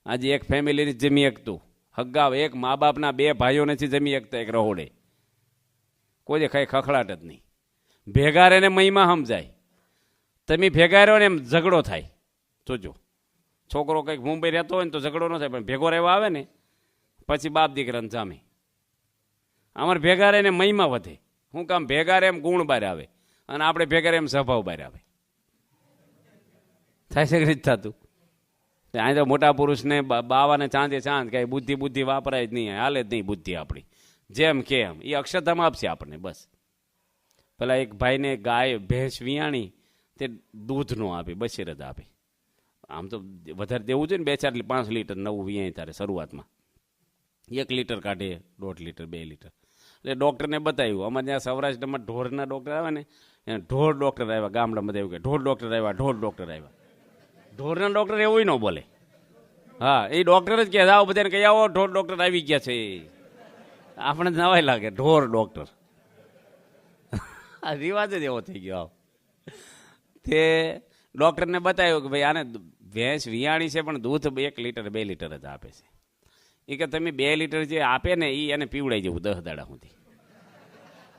આજે એક ફેમિલી જમી શકતું. હગ્ગા એક મા બાપના 2 ભાઈઓ નથી જમી શકતા એક રહોડે. કોઈ કઈ ખખડાટ જ નહીં. ભેગા રહીને મહિમા સમજાય. તમે ભેગા રહ્યો ને એમ ઝઘડો થાય. જોજો, છોકરો કંઈક મુંબઈ રહેતો હોય ને તો ઝઘડો ન થાય, પણ ભેગો રહેવા આવે ને પછી બાપ દીકરાને જામે. અમારે ભેગા રહીને મહિમા વધે. શું કામ? ભેગા રહે એમ ગુણ બહાર આવે, અને આપણે ભેગા રહે એમ સ્વભાવ બહાર આવે. થાય છે કે નથી થતું? અહીં તો મોટા પુરુષને બાવાને ચાંદે ચાંદ, કાંઈ બુદ્ધિ વાપરાય જ નહીં, હાલે જ નહીં બુદ્ધિ આપણી. જેમ કેમ એ અક્ષરધામ આપશે આપણને બસ. પેલા એક ભાઈને ગાય ભેંસ વિયાણી, તે દૂધ નો આપે, બશેર જ આપે. આમ તો વધારે દેવું જોઈએ ને, 2-4 5 લીટર નવું વિયાય તારે શરૂઆતમાં. 1 લીટર કાઢે, 1.5 લીટર, 2 લીટર. એટલે ડૉક્ટરને બતાવ્યું. અમારે ત્યાં સૌરાષ્ટ્રમાં ઢોરના ડૉક્ટર આવે ને, એને ઢોર ડૉક્ટર આવ્યા, ગામડામાં બધા એવું કે ઢોર ડૉક્ટર આવ્યા, ઢોર ડૉક્ટર આવ્યા. ઢોરના ડૉક્ટર એવું ન બોલે. હા, એ ડૉક્ટર જ કહે આવો બધાને કહી આવો ઢોર ડૉક્ટર આવી ગયા છે. આપણે નવાય લાગે ઢોર ડૉક્ટર. આ રિવાજ જ એવો થઈ ગયો. તે ડૉક્ટરને બતાવ્યું કે ભાઈ આને ભેંસ વિયાણી છે પણ દૂધ 1 લીટર 2 લીટર જ આપે છે. એ કે તમે 2 લીટર જે આપે ને એ એને પીવડાઈ જવું 10 દાડા સુધી,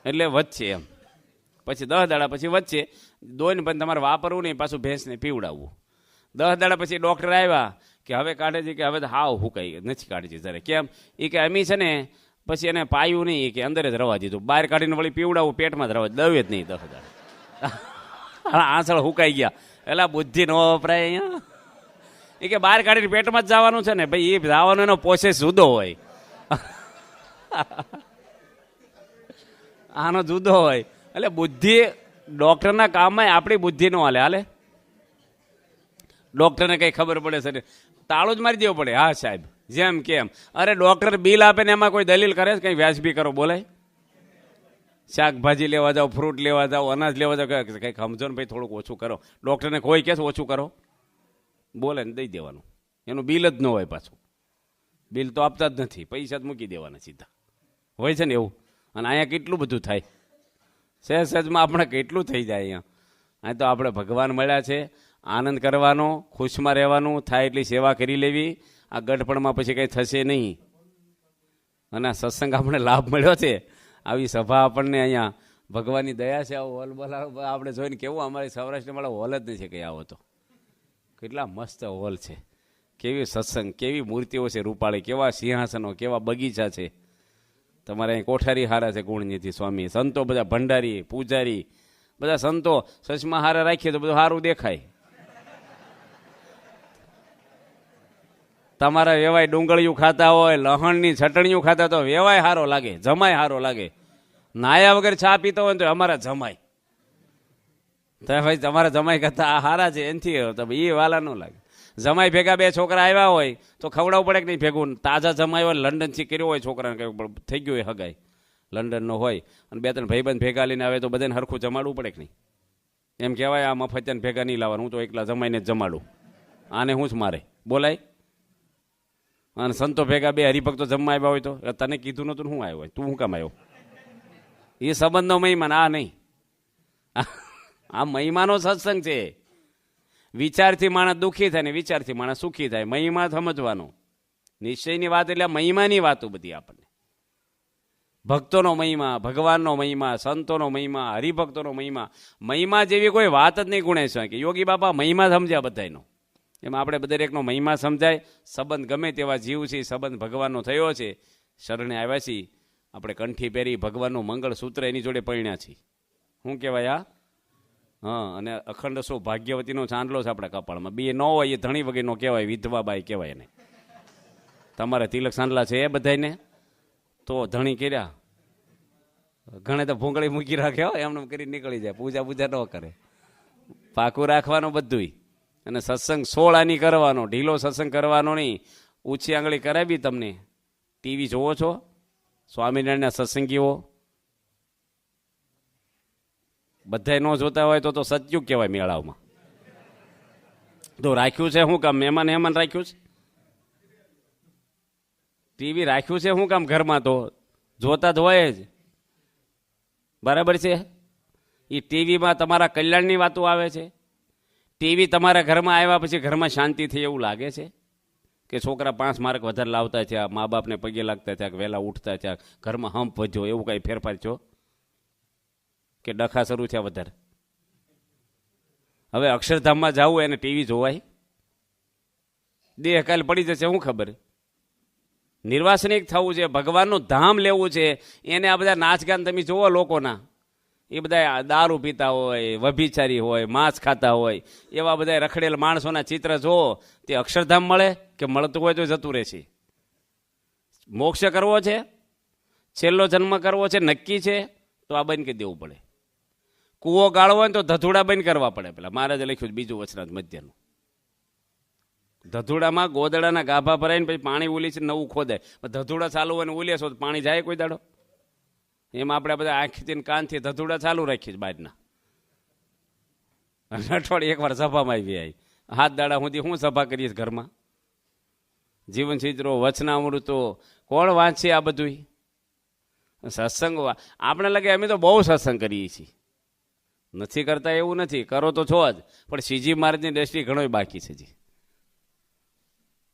એટલે વધશે એમ. પછી 10 દાડા પછી વચ્ચે દોઈને પણ તમારે વાપરવું નહીં, પાછું ભેંસને પીવડાવવું. 10 દાડા પછી ડૉક્ટર આવ્યા કે હવે કાઢે છે કે હવે તો હાવ હુકાઈ નથી કાઢી જયારે. કેમ? એ કે અમી છે ને પછી એને પાયું નહીં કે અંદર જ રવા દીધું, બહાર કાઢીને વળી પીવડાવું પેટમાં જ રવા દવે જ નહીં 10 દાડા. આંસળ હુકાઈ ગયા. એટલે બુદ્ધિ ન વપરાય અહીંયા. એ કે બહાર કાઢીને પેટમાં જ જવાનું છે ને ભાઈ, એ જવાનો એનો પ્રોસેસ જુદો હોય, આનો જુદો હોય. એટલે બુદ્ધિ ડૉક્ટરના કામમાં આપણી બુદ્ધિ ન હાલે. ડૉક્ટરને કંઈ ખબર પડે છે તાળું જ મારી દેવું પડે. હા સાહેબ જેમ કેમ. અરે ડૉક્ટર બિલ આપે ને એમાં કોઈ દલીલ કરે છે? કંઈ વ્યાજબી કરો બોલાય. શાકભાજી લેવા જાઓ, ફ્રૂટ લેવા જાઓ, અનાજ લેવા જાઓ, કંઈક સમજો ને ભાઈ થોડુંક ઓછું કરો. ડૉક્ટરને કોઈ કહે ઓછું કરો બોલે ને દઈ દેવાનું. એનું બિલ જ ન હોય પાછું. બિલ તો આપતા જ નથી, પૈસા જ મૂકી દેવાના સીધા. હોય છે ને એવું. અને અહીંયા કેટલું બધું થાય. સહેજમાં આપણે કેટલું થઈ જાય અહીંયા. અહીં તો આપણે ભગવાન મળ્યા છે, આનંદ કરવાનો, ખુશમાં રહેવાનું, થાય એટલી સેવા કરી લેવી. આ ગઢપણમાં પછી કંઈ થશે નહીં. અને આ સત્સંગ આપણે લાભ મળ્યો છે. આવી સભા આપણને અહીંયા ભગવાનની દયા છે. આવો હોલ બોલાવો આપણે જોઈને કેવું, અમારી સૌરાષ્ટ્રમાં હોલ જ નથી કંઈ આવો તો. કેટલા મસ્ત હોલ છે, કેવી સત્સંગ, કેવી મૂર્તિઓ છે રૂપાળી, કેવા સિંહાસનો, કેવા બગીચા છે. તમારે અહીં કોઠારી હારા છે ગુણનીતિ સ્વામી, સંતો બધા ભંડારી પૂજારી બધા સંતો સચમાં હારા રાખીએ તો બધું સારું દેખાય. તમારા વેવાય ડુંગળીયું ખાતા હોય, લહણની ચટણીયું ખાતા તો વેવાય સારો લાગે, જમાય સારો લાગે. નાયા વગર ચા પીતો હોય તો અમારા જમાય તો ભાઈ તમારા જમાઈ કરતા આ હારા છે એનથી એ વાલા ન લાગે. જમાઈ ભેગા 2 છોકરા આવ્યા હોય તો ખવડાવવું પડે કે નહીં ભેગું? તાજા જમાઈ હોય લંડનથી કર્યો હોય છોકરાને કંઈક થઈ ગયું હોય હગાઈ લંડનનો હોય અને 2-3 ભાઈબંધ ભેગા લઈને આવે તો બધાને હરખું જમાડવું પડે કે નહીં? એમ કહેવાય આ મફતિયાને ભેગા નહીં લાવવાનું, હું તો એકલા જમાઈને જ જમાડું, આને હું જ મારે બોલાય. અને સંતો ભેગા 2 હરિભક્તો જમવા આવ્યા હોય તો તને કીધું નતું શું આવ્યો હોય, તું શું કામ આવ્યો? એ સંબંધનો મહિમાન આ નહીં. આ મહિમાનો સત્સંગ છે. વિચારથી માણસ દુઃખી થાય ને વિચારથી માણસ સુખી થાય. મહિમા સમજવાનો. નિશ્ચયની વાત એટલે મહિમાની વાતો બધી આપણને. ભક્તોનો મહિમા, ભગવાનનો મહિમા, સંતોનો મહિમા, હરિભક્તોનો મહિમા. મહિમા જેવી કોઈ વાત જ નહીં ગુણેશ કે યોગી બાપા મહિમા સમજ્યા બધાનો. એમાં આપણે બધા એકનો મહિમા સમજાય. સંબંધ ગમે તેવા જીવ છે, સંબંધ ભગવાનનો થયો છે, શરણે આવ્યા છીએ. આપણે કંઠી પહેરી ભગવાનનું મંગળસૂત્ર એની જોડે પરણ્યા છીએ. શું કહેવાય આ? હા. અને અખંડ ભાગ્યવતીનો ચાંદલો છે આપણા કપાળમાં. બે ન હોય એ ધણી વગેરેનો કહેવાય, વિધવા બાઈ કહેવાય એને. તમારે તિલક સાંડલા છે એ બધાને તો ધણી કર્યા. ઘણે તો ભૂંગળી મૂકી રાખે હો, એમને કરી નીકળી જાય, પૂજા ન કરે. પાકું રાખવાનું બધું. અને સત્સંગ 16 આની કરવાનો, ઢીલો સત્સંગ કરવાનો નહીં. ઊંચી આંગળી કરાવી તમને. ટીવી જોવો છો? સ્વામિનારાયણના સત્સંગીઓ બધા ન જોતા હોય તો સત્યુગ કહેવાય મેળાવમાં. તો રાખ્યું છે શું કામ? મહેમાન રાખ્યું છે? ટીવી રાખ્યું છે શું કામ ઘરમાં? તો જોતા જ હોય જ, બરાબર છે. એ ટીવીમાં તમારા કલ્યાણની વાતો આવે છે. ટીવી તમારા ઘરમાં આવ્યા પછી ઘરમાં શાંતિ થઈ એવું લાગે છે કે છોકરા 5 માર્ક વધારે લાવતા થયા, મા બાપને પગે લાગતા થયા, વહેલા ઉઠતા થયા, ઘરમાં હંપ વધ્યો, એવું કાંઈ ફેરફાર છો કે ડખા શરૂ થયા વધારે? હવે અક્ષરધામમાં જવું એને ટીવી જોવાય? દેહ કાલ પડી જશે શું ખબર? નિર્વાસનિક થવું છે, ભગવાનનું ધામ લેવું છે, એને આ બધા નાચગાન તમે જોવો લોકોના, એ બધા દારૂ પીતા હોય, વ્યભિચારી હોય, માંસ ખાતા હોય, એવા બધા રખડેલ માણસોના ચિત્ર જોવો, તે અક્ષરધામ મળે કે મળતું હોય તો જતું રહેશે? મોક્ષ કરવો છે, છેલ્લો જન્મ કરવો છે, નક્કી છે તો આ બંધ કરી દેવું પડે. કૂવો ગાળવો હોય તો ધધુડા બંધ કરવા પડે. પેલા મહારાજે લખ્યું બીજું વચનાથ મધ્યનું. ધધુડામાં ગોદડાના ગાભા ભરાઈને પછી પાણી ઉલી છે, નવું ખોદાય. ધધુડા ચાલુ હોય ને ઉલેશો તો પાણી જાય કોઈ દાડો? એમાં આપણે બધા આંખથી કાનથી ધધુડા ચાલુ રાખીએ છીએ બહારના. અને અઠવાડિયે એકવાર સભામાં આવી હાથ દાડા સુધી હું સભા કરીએ ઘરમાં? જીવન ચિત્રો, વચનામૃતો કોણ વાંચે આ બધું? સત્સંગ આપણે લાગે અમે તો બહુ સત્સંગ કરીએ છીએ. નથી કરતા એવું નથી, કરો તો છો જ, પણ શ્રીજી મહારાજની દ્રષ્ટિ ઘણો બાકી છે જી.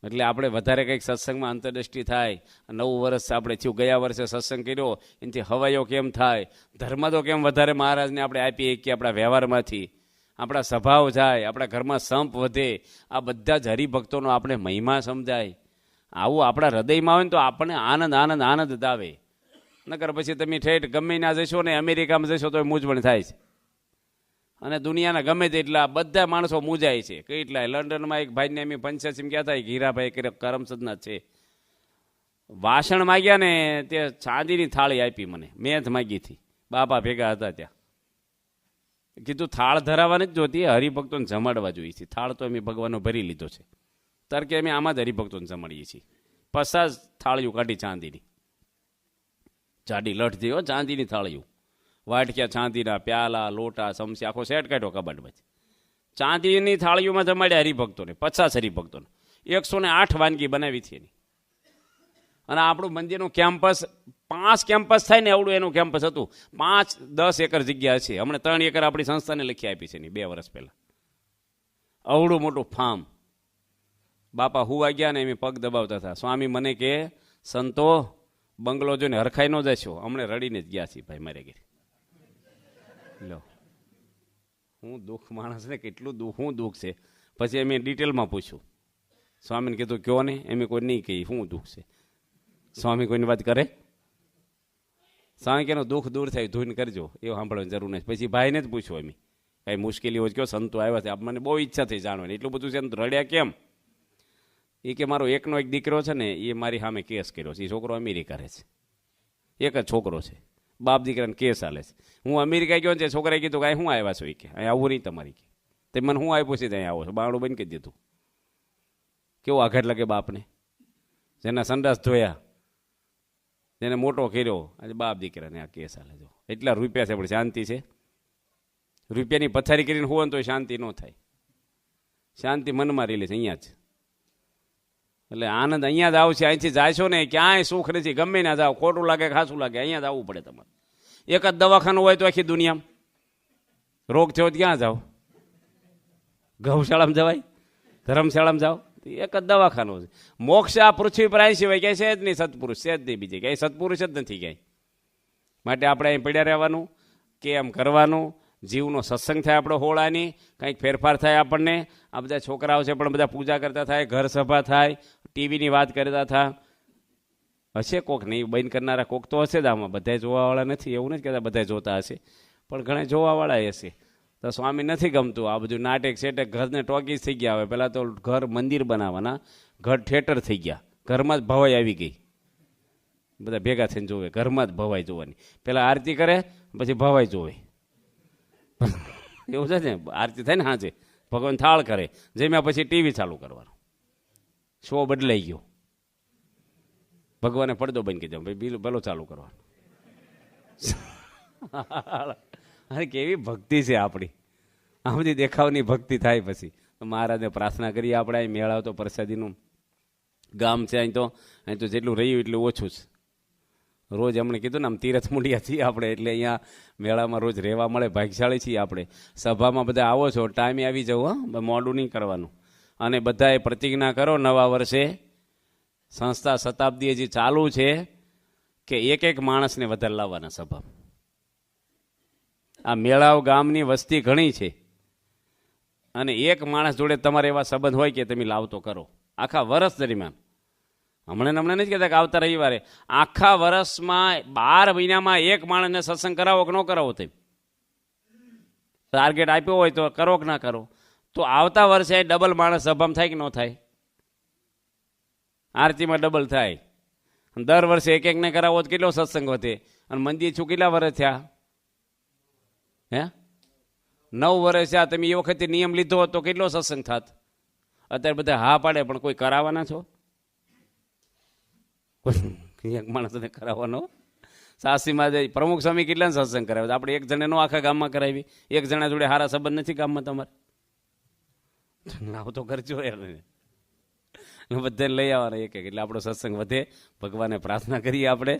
એટલે આપણે વધારે કંઈક સત્સંગમાં અંતરદ્રષ્ટિ થાય. 9 વર્ષ આપણે થયું, ગયા વર્ષે સત્સંગ કર્યો, એનાથી હવાયો કેમ થાય, ધર્મ તો કેમ વધારે મહારાજને આપણે આપીએ કે આપણા વ્યવહારમાંથી આપણા સ્વભાવ જાય, આપણા ઘરમાં સંપ વધે, આ બધા જ હરિભક્તોનો આપણે મહિમા સમજાય. આવું આપણા હૃદયમાં હોય ને તો આપણને આનંદ આનંદ આનંદ જ આવે. નકર પછી તમે ઠેઠ ગમે ના જશો ને અમેરિકામાં જશો તો મૂંઝવણ થાય છે. અને દુનિયાના ગમે તેટલા બધા માણસો મૂંઝાય છે. કેટલાય લંડનમાં એક ભાઈને અમે 85 ગયા હતા, હીરાભાઈ કરમસદના છે. વાસણ માગ્યા ને તે ચાંદીની થાળી આપી મને, મેં જ માગી હતી, બાપા ભેગા હતા ત્યાં. કીધું થાળ ધરાવવાની જ જોતી, હરિભક્તોને જમાડવા જોઈએ છે. થાળ તો અમે ભગવાનનો ભરી લીધો છે, તરકે અમે આમાં જ હરિભક્તોને જમાડીએ છીએ. 50 થાળીઓ કાઢી ચાંદીની, જાડી લઠથી હો, ચાંદીની થાળીઓ, વાટક્યા ચાંદીના, પ્યાલા, લોટા, ચમચી, આખો સેટ કાઢ્યો કબાટમાં. ચાંદીની થાળીઓમાં જમાડ્યા હરિભક્તોને, 50 હરિભક્તોને. 108 વાનગી બનાવી હતી એની. અને આપણું મંદિરનું કેમ્પસ 5 કેમ્પસ થાય ને એવડું એનું કેમ્પસ હતું. 5-10 એકર જગ્યા છે. હમણાં 3 એકર આપણી સંસ્થાને લખી આપી છે એની 2 વર્ષ પહેલા. અવડું મોટું ફાર્મ. બાપા હુવા ગયા ને એમ પગ દબાવતા હતા. સ્વામી મને કે સંતો બંગલો જોઈને હરખાઈ ન જશો, હમણાં રડીને જ ગયા છીએ ભાઈ મારે ઘેર. લો, હું દુઃખ માણસને કેટલું દુઃખ, શું દુઃખ છે. પછી એમ ડિટેલમાં પૂછ્યું, સ્વામીને કીધું કયો ને, એમ કોઈ નહીં કહી શું દુઃખ છે. સ્વામી કોઈની વાત કરે? સ્વામી કે દુઃખ દૂર થાય ધૂન કરજો, એવું સાંભળવાની જરૂર નથી. પછી ભાઈને જ પૂછ્યું, એમ કાંઈ મુશ્કેલી હોય કયો, સંતો આવ્યા છે, મને બહુ ઈચ્છા થઈ જાણવાની, એટલું બધું છે ને, રડ્યા કેમ? એ કે મારો એકનો એક દીકરો છે ને, એ મારી સામે કેસ કર્યો છે. એ છોકરો અમેરિકા રહે છે, એક જ છોકરો છે, બાપ દીકરાને કેસ હાલે છે. હું અમેરિકા ગયો ને, છોકરાએ કીધું કે શું આવ્યા છો? એ કે અહીં આવું નહીં તમારી, કે તે મને શું આપ્યું છે ત્યાં આવો છો? બારણું બંધ કરી દીધું. કેવું આઘાત લાગે બાપને, જેના સંડાસ ધોયા, જેને મોટો કર્યો, આજે બાપ દીકરાને આ કેસ હાલે. જો એટલા રૂપિયા છે, પણ શાંતિ છે? રૂપિયાની પથારી કરીને હોવ તો શાંતિ ન થાય. શાંતિ મનમાં રહેલી છે અહીંયા જ. એટલે આનંદ અહીંયા જ આવશે. અહીંથી જાશો ને ક્યાંય સુખ નથી. ગમે ના જાઓ, ખોટું લાગે ખાસું લાગે, અહીંયા જ આવવું પડે તમારે. એક જ દવાખાનું હોય તો આખી દુનિયામાં રોગ થયો ક્યાં જાઓ? ગૌશાળામાં જવાય? ધર્મશાળામાં જાઓ? એક જ દવાખાનું છે. મોક્ષ આ પૃથ્વી પર આવી સિવાય ક્યાંય છે જ નહીં. સત્પુરુષ છે જ નહીં, બીજે ક્યાંય સત્પુરુષ જ નથી ક્યાંય. માટે આપણે અહીં પડ્યા રહેવાનું, કેમ કરવાનું, જીવનો સત્સંગ થાય આપણો હોળાની, કંઈક ફેરફાર થાય આપણને. આ બધા છોકરાઓ છે પણ બધા પૂજા કરતા થાય, ઘર સભા થાય, ટીવીની વાત કરતા થાય. હશે કોક નહીં બંધ કરનારા, કોક તો હશે જ આમાં. બધા જોવાવાળા નથી, એવું નથી કહેતા બધા જોતા હશે, પણ ઘણા જોવાવાળા હશે. તો સ્વામી નથી ગમતું આ બધું નાટક સેટક, ઘરને ટોકીસ થઈ ગયા. હવે પહેલાં તો ઘર મંદિર બનાવવાના, ઘર થિયેટર થઈ ગયા. ઘરમાં જ ભવાઈ આવી ગઈ, બધા ભેગા થઈને જોવે, ઘરમાં જ ભવાઈ જોવાની. પહેલાં આરતી કરે, પછી ભવાઈ જોવે. એવું છે ને, આરતી થાય ને હાજે, ભગવાન થાળ કરે, જમ્યા પછી ટીવી ચાલુ કરવાનું. શો બદલાઈ ગયો. ભગવાને પડદો બંધ કરી દો, ભાઈ ભલો ચાલુ કરવાનું. અરે કેવી ભક્તિ છે આપણી! આ બધી દેખાવની ભક્તિ થાય. પછી મહારાજને પ્રાર્થના કરીએ આપણે. અહીં મેળાવ તો પ્રસાદીનું ગામ છે. અહીં તો જેટલું રહ્યું એટલું ઓછું છે. રોજ હમણે કીધું ને, આમ તીરથ મૂલ્યા છીએ આપણે, એટલે અહીંયા મેળામાં રોજ રહેવા મળે, ભાગ્યશાળી છીએ આપણે. સભામાં બધા આવો છો, ટાઈમે આવી જાવ, હા, મોડું નહીં કરવાનું. અને બધાએ પ્રતિજ્ઞા કરો નવા વર્ષે, સંસ્થા શતાબ્દી હજી ચાલુ છે, કે એક માણસને વધારે લાવવાના સભા. આ મેળાવ ગામની વસ્તી ઘણી છે, અને એક માણસ જોડે તમારે એવા સંબંધ હોય કે તમે લાવતો કરો આખા વર્ષ દરમિયાન. હમણાં નથી કહેતા કે આવતા રવિવારે, આખા વર્ષમાં 12 મહિનામાં એક માણસને સત્સંગ કરાવો કે ન કરાવો, તેમ ટાર્ગેટ આપ્યો હોય તો કરો કે ના કરો. તો આવતા વર્ષે ડબલ માણસ સભામાં થાય કે ન થાય? આરતીમાં ડબલ થાય. દર વર્ષે એકને કરાવો તો કેટલો સત્સંગ વધે. અને મંદિર છું કેટલા વર્ષ થયા? હે 9 વર્ષ થયા. તમે એ વખતે નિયમ લીધો હોત તો કેટલો સત્સંગ થાત? અત્યારે બધા હા પાડે, પણ કોઈ કરાવવાના છો? એક માણસને કરાવવાનો સાસીમાં જઈ પ્રમુખ સ્વામી કેટલા સત્સંગ કરાવે આપણે એક જણે નો આખા ગામમાં કરાવી એક જણા જોડે સારા સંબંધ નથી ગામમાં તમારે આવ તો કરજો યાર બધાને લઈ આવવાના એક એટલે આપણો સત્સંગ વધે ભગવાને પ્રાર્થના કરીએ આપણે